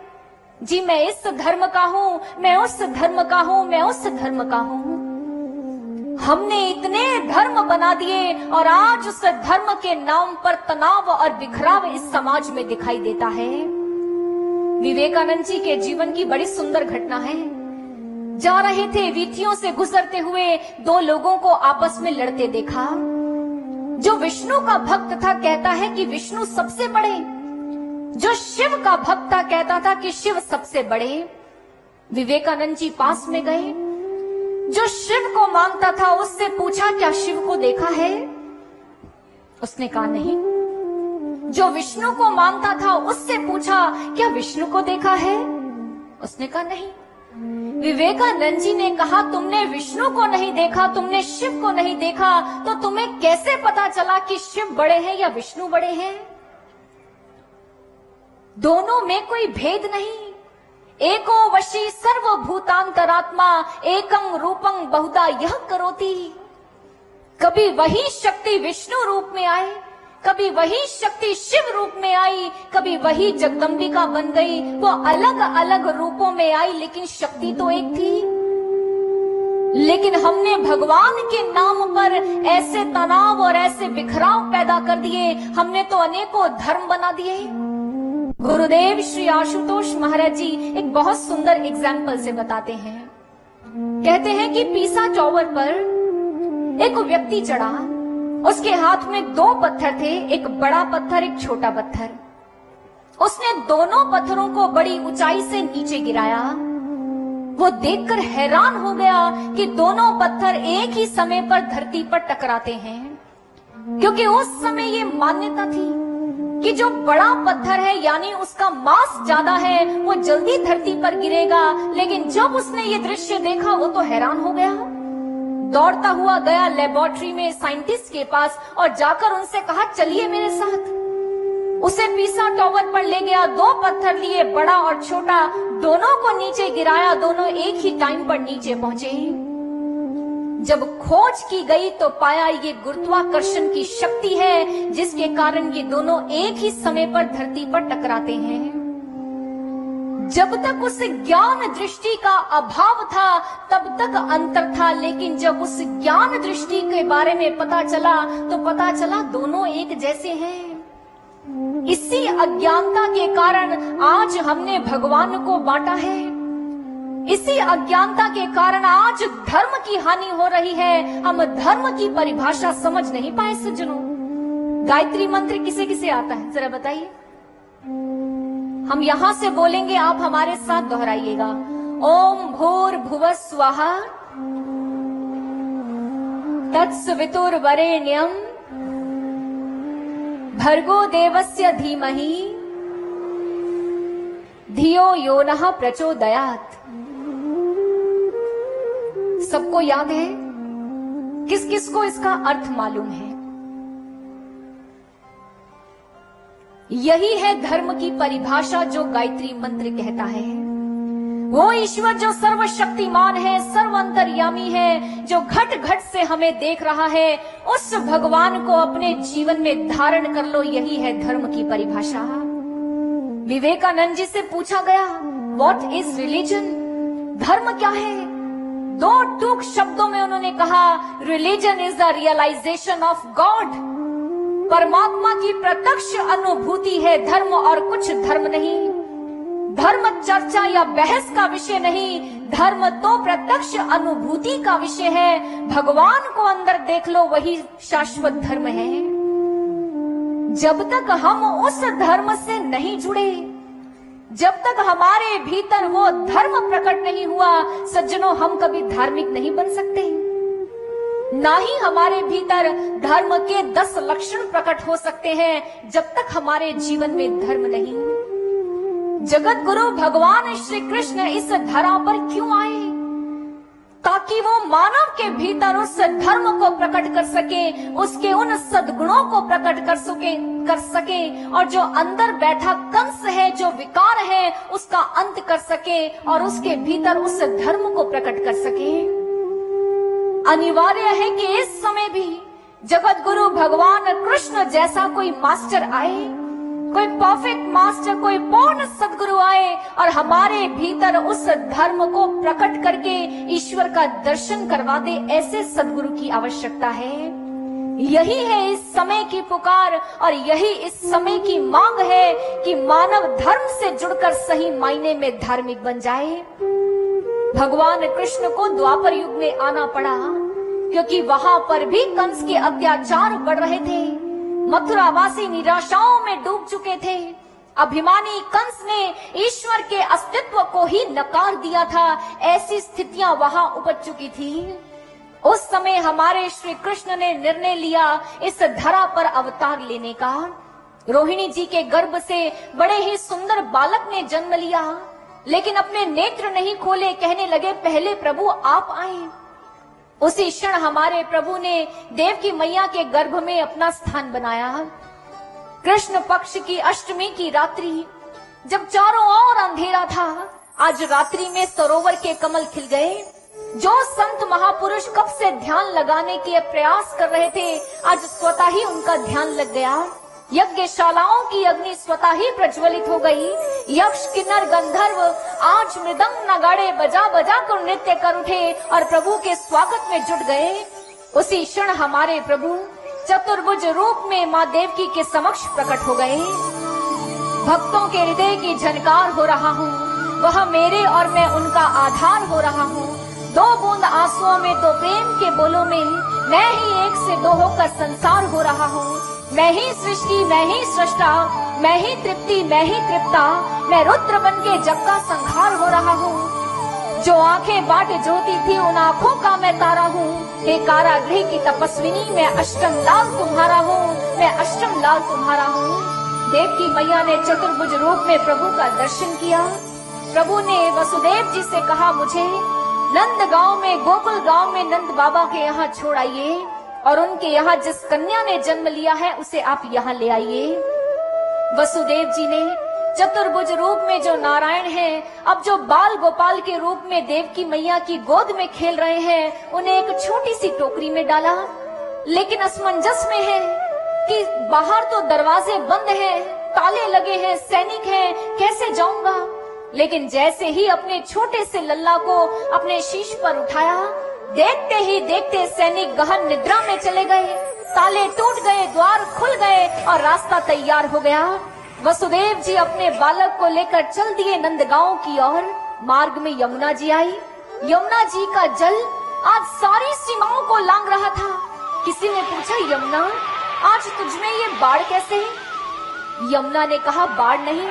जी, मैं इस धर्म का हूं, मैं उस धर्म का हूं, मैं उस धर्म का हूं। हमने इतने धर्म बना दिए और आज उस धर्म के नाम पर तनाव और बिखराव इस समाज में दिखाई देता है। विवेकानंद जी के जीवन की बड़ी सुंदर घटना है। जा रहे थे, वीथियों से गुजरते हुए दो लोगों को आपस में लड़ते देखा। जो विष्णु का भक्त था, कहता है कि विष्णु सबसे बड़े। जो शिव का भक्त था, कहता था कि शिव सबसे बड़े। विवेकानंद जी पास में गए। जो शिव को मानता था, उससे पूछा, क्या शिव को देखा है? उसने कहा नहीं। जो विष्णु को मानता था, उससे पूछा, क्या विष्णु को देखा है? उसने कहा नहीं। विवेकानंद जी ने कहा, तुमने विष्णु को नहीं देखा, तुमने शिव को नहीं देखा, तो तुम्हें कैसे पता चला कि शिव बड़े हैं या विष्णु बड़े हैं? दोनों में कोई भेद नहीं। एको वशी सर्वभूतांतरात्मा एकं रूपं बहुधा यह करोति। कभी वही शक्ति विष्णु रूप में आए, कभी वही शक्ति शिव रूप में आई, कभी वही जगदम्बिका बन गई। वो अलग अलग रूपों में आई, लेकिन शक्ति तो एक थी। लेकिन हमने भगवान के नाम पर ऐसे तनाव और ऐसे बिखराव पैदा कर दिए। हमने तो अनेकों धर्म बना दिए। गुरुदेव श्री आशुतोष महाराज जी एक बहुत सुंदर एग्जाम्पल से बताते हैं। कहते हैं कि पीसा चौवर पर एक व्यक्ति चढ़ा। उसके हाथ में दो पत्थर थे, एक बड़ा पत्थर, एक छोटा पत्थर। उसने दोनों पत्थरों को बड़ी ऊंचाई से नीचे गिराया। वो देखकर हैरान हो गया कि दोनों पत्थर एक ही समय पर धरती पर टकराते हैं, क्योंकि उस समय ये मान्यता थी कि जो बड़ा पत्थर है, यानी उसका मास ज्यादा है, वो जल्दी धरती पर गिरेगा। लेकिन जब उसने ये दृश्य देखा, वो तो हैरान हो गया। दौड़ता हुआ गया लेबोरेटरी में साइंटिस्ट के पास और जाकर उनसे कहा, चलिए मेरे साथ। उसे पीसा टॉवर पर ले गया, 2 पत्थर लिए, बड़ा और छोटा, दोनों को नीचे गिराया, दोनों एक ही टाइम पर नीचे पहुंचे। जब खोज की गई तो पाया ये गुरुत्वाकर्षण की शक्ति है, जिसके कारण ये दोनों एक ही समय पर धरती पर टकराते हैं। जब तक उस ज्ञान दृष्टि का अभाव था तब तक अंतर था, लेकिन जब उस ज्ञान दृष्टि के बारे में पता चला तो पता चला दोनों एक जैसे हैं। इसी अज्ञानता के कारण आज हमने भगवान को बांटा है। इसी अज्ञानता के कारण आज धर्म की हानि हो रही है। हम धर्म की परिभाषा समझ नहीं पाए सज्जनों। गायत्री मंत्र किसे किसे आता है जरा बताइए। हम यहां से बोलेंगे, आप हमारे साथ दोहराइएगा। ओम भूर्भुवः स्वः तत्सवितुर्वरेण्यं भर्गो देवस्य धीमहि धियो यो नः प्रचोदयात्। सबको याद है? किस किस को इसका अर्थ मालूम है? यही है धर्म की परिभाषा जो गायत्री मंत्र कहता है। वो ईश्वर जो सर्वशक्तिमान है, सर्वअंतर्यामी है, जो घट घट से हमें देख रहा है, उस भगवान को अपने जीवन में धारण कर लो, यही है धर्म की परिभाषा। विवेकानंद जी से पूछा गया, व्हाट इज रिलीजन? धर्म क्या है? 2 टूक शब्दों में उन्होंने कहा, religion is the realization of God. परमात्मा की प्रत्यक्ष अनुभूति है धर्म, और कुछ धर्म नहीं। धर्म चर्चा या बहस का विषय नहीं, धर्म तो प्रत्यक्ष अनुभूति का विषय है। भगवान को अंदर देख लो, वही शाश्वत धर्म है। जब तक हम उस धर्म से नहीं जुड़े, जब तक हमारे भीतर वो धर्म प्रकट नहीं हुआ, सज्जनों, हम कभी धार्मिक नहीं बन सकते। ना ही हमारे भीतर धर्म के 10 लक्षण प्रकट हो सकते हैं जब तक हमारे जीवन में धर्म नहीं। जगत गुरु भगवान श्री कृष्ण इस धरा पर क्यों आए? ताकि वो मानव के भीतर उस धर्म को प्रकट कर सके, उसके उन सद्गुणों को प्रकट कर सके, और जो अंदर बैठा कंस है, जो विकार है, उसका अंत कर सके, और उसके भीतर उस धर्म को प्रकट कर सके। अनिवार्य है कि इस समय भी जगत गुरु भगवान कृष्ण जैसा कोई मास्टर आए, कोई परफेक्ट मास्टर, कोई पूर्ण सद्गुरु आए और हमारे भीतर उस धर्म को प्रकट करके ईश्वर का दर्शन करवा दे। ऐसे सद्गुरु की आवश्यकता है। यही है इस समय की पुकार, और यही इस समय की मांग है कि मानव धर्म से जुड़कर सही मायने में धार्मिक बन जाए। भगवान कृष्ण को द्वापर युग में आना पड़ा क्योंकि वहां पर भी कंस के अत्याचार बढ़ रहे थे। मथुरावासी निराशाओं में डूब चुके थे। अभिमानी कंस ने ईश्वर के अस्तित्व को ही नकार दिया था। ऐसी स्थितियां वहां उपज चुकी थी। उस समय हमारे श्री कृष्ण ने निर्णय लिया इस धरा पर अवतार लेने का। रोहिणी जी के गर्भ से बड़े ही सुंदर बालक ने जन्म लिया, लेकिन अपने नेत्र नहीं खोले। कहने लगे, पहले प्रभु आप आए। उसी क्षण हमारे प्रभु ने देवकी मैया के गर्भ में अपना स्थान बनाया। कृष्ण पक्ष की अष्टमी की रात्रि, जब चारों ओर अंधेरा था, आज रात्रि में सरोवर के कमल खिल गए। जो संत महापुरुष कब से ध्यान लगाने के प्रयास कर रहे थे, आज स्वतः ही उनका ध्यान लग गया। यज्ञशालाओं की अग्नि स्वतः ही प्रज्वलित हो गई। यक्ष किन्नर गंधर्व आज मृदंग नगाड़े बजा बजा कर नृत्य कर उठे और प्रभु के स्वागत में जुट गए। उसी क्षण हमारे प्रभु चतुर्भुज रूप में माँ देवकी के समक्ष प्रकट हो गए। भक्तों के हृदय की झनकार हो रहा हूँ, वह मेरे और मैं उनका आधार हो रहा हूँ। 2 बूंद आंसुओं में, 2 प्रेम के बोलों में, मैं ही एक से 2 होकर संसार हो रहा हूँ। मैं ही सृष्टि, मैं ही सृष्टा, मैं ही तृप्ति, मैं ही तृप्ता। मैं रुद्र बन के जग का संहार हो रहा हूँ। जो आंखें बाट ज्योति थी, उन आंखों का मैं तारा हूँ। हे कारागृह की तपस्विनी, मैं अष्टम लाल तुम्हारा हूँ, मैं अष्टम लाल तुम्हारा हूँ। देवकी मैया ने चतुर्भुज रूप में प्रभु का दर्शन किया। प्रभु ने वसुदेव जी से कहा, मुझे नंद गांव में, गोकुल गांव में नंद बाबा के यहाँ छोड़ आइए और उनके यहाँ जिस कन्या ने जन्म लिया है उसे आप यहाँ ले आइए। वसुदेव जी ने चतुर्भुज रूप में जो नारायण हैं, अब जो बाल गोपाल के रूप में देवकी मैया की गोद में खेल रहे हैं, उन्हें एक छोटी सी टोकरी में डाला। लेकिन असमंजस में है कि बाहर तो दरवाजे बंद हैं, ताले लगे हैं, सैनिक हैं, कैसे जाऊंगा। लेकिन जैसे ही अपने छोटे से लल्ला को अपने शीश पर उठाया, देखते ही देखते सैनिक गहन निद्रा में चले गए, ताले टूट गए, द्वार खुल गए और रास्ता तैयार हो गया। वसुदेव जी अपने बालक को लेकर चल दिए नंदगांव की ओर। मार्ग में यमुना जी आई। यमुना जी का जल आज सारी सीमाओं को लांग रहा था। किसी ने पूछा, यमुना आज तुझमें ये बाढ़ कैसे? यमुना ने कहा, बाढ़ नहीं,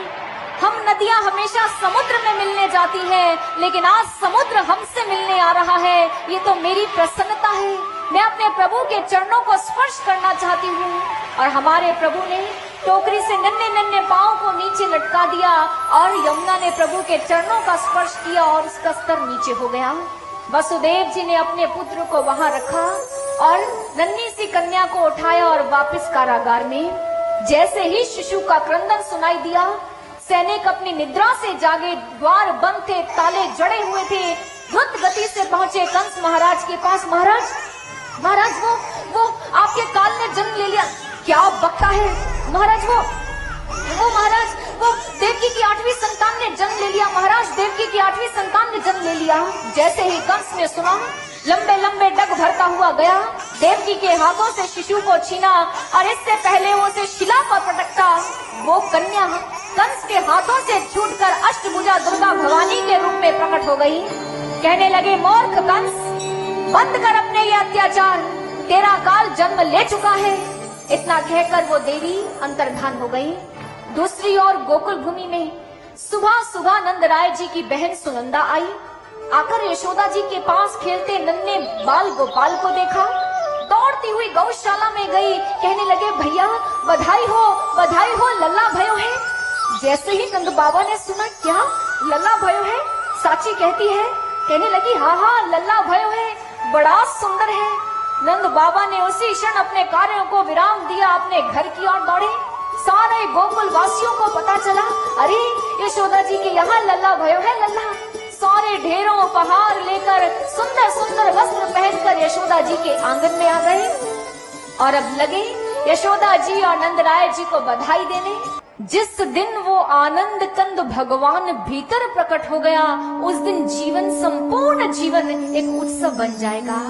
हम नदियां हमेशा समुद्र में मिलने जाती हैं, लेकिन आज समुद्र हमसे मिलने आ रहा है। ये तो मेरी प्रसन्नता है। मैं अपने प्रभु के चरणों को स्पर्श करना चाहती हूँ। और हमारे प्रभु ने टोकरी से नन्हे नन्हे पांव को नीचे लटका दिया और यमुना ने प्रभु के चरणों का स्पर्श किया और उसका स्तर नीचे हो गया। वसुदेव जी ने अपने पुत्र को वहां रखा और नन्ही सी कन्या को उठाया और वापस कारागार में। जैसे ही शिशु का क्रंदन सुनाई दिया, सैनिक अपनी निद्रा से जागे, द्वार बंद थे, ताले जड़े हुए थे, द्रुत गति से पहुंचे कंस महाराज के पास। महाराज महाराज वो आपके काल ने जन्म ले लिया। क्या बकता है महाराज? वो महाराज, वो देवकी की 8वीं संतान ने जन्म ले लिया। महाराज, देवकी की 8वीं संतान ने जन्म ले लिया। जैसे ही कंस ने सुना, लंबे लंबे डग भरता हुआ गया, देवकी के हाथों से शिशु को छीना और इससे पहले वो उसे शिला पर पटकता। वो कन्या कंस के हाथों से छूटकर अष्टभुजा दुर्गा भवानी के रूप में प्रकट हो गई। कहने लगे, मूर्ख कंस, बंद कर अपने ये अत्याचार, तेरा काल जन्म ले चुका है। इतना कहकर वो देवी अंतर्धान हो गई। दूसरी ओर गोकुल भूमि में सुबह सुबह नंद राय जी की बहन सुनंदा आई। आकर यशोदा जी के पास खेलते नन्हे बाल गोपाल को देखा। दौड़ती हुई गौशाला में गई, कहने लगे, भैया बधाई हो, लल्ला भयो है। जैसे ही नंद बाबा ने सुना, क्या लल्ला भयो है? साची कहती है। कहने लगी, हाँ लल्ला भयो है, बड़ा सुंदर है। नंद बाबा ने उसी क्षण अपने कार्यों को विराम दिया, अपने घर की ओर दौड़े। सारे गोकुल वासियों को पता चला, अरे यशोदा जी के यहाँ लल्ला भयो है। लल्ला सारे ढेरों उपहार लेकर, सुंदर सुंदर वस्त्र पहनकर यशोदा जी के आंगन में आ गए और अब लगे यशोदा जी और नंद राय जी को बधाई देने। जिस दिन वो आनंद कंद भगवान भीतर प्रकट हो गया, उस दिन जीवन, संपूर्ण जीवन एक उत्सव बन जाएगा।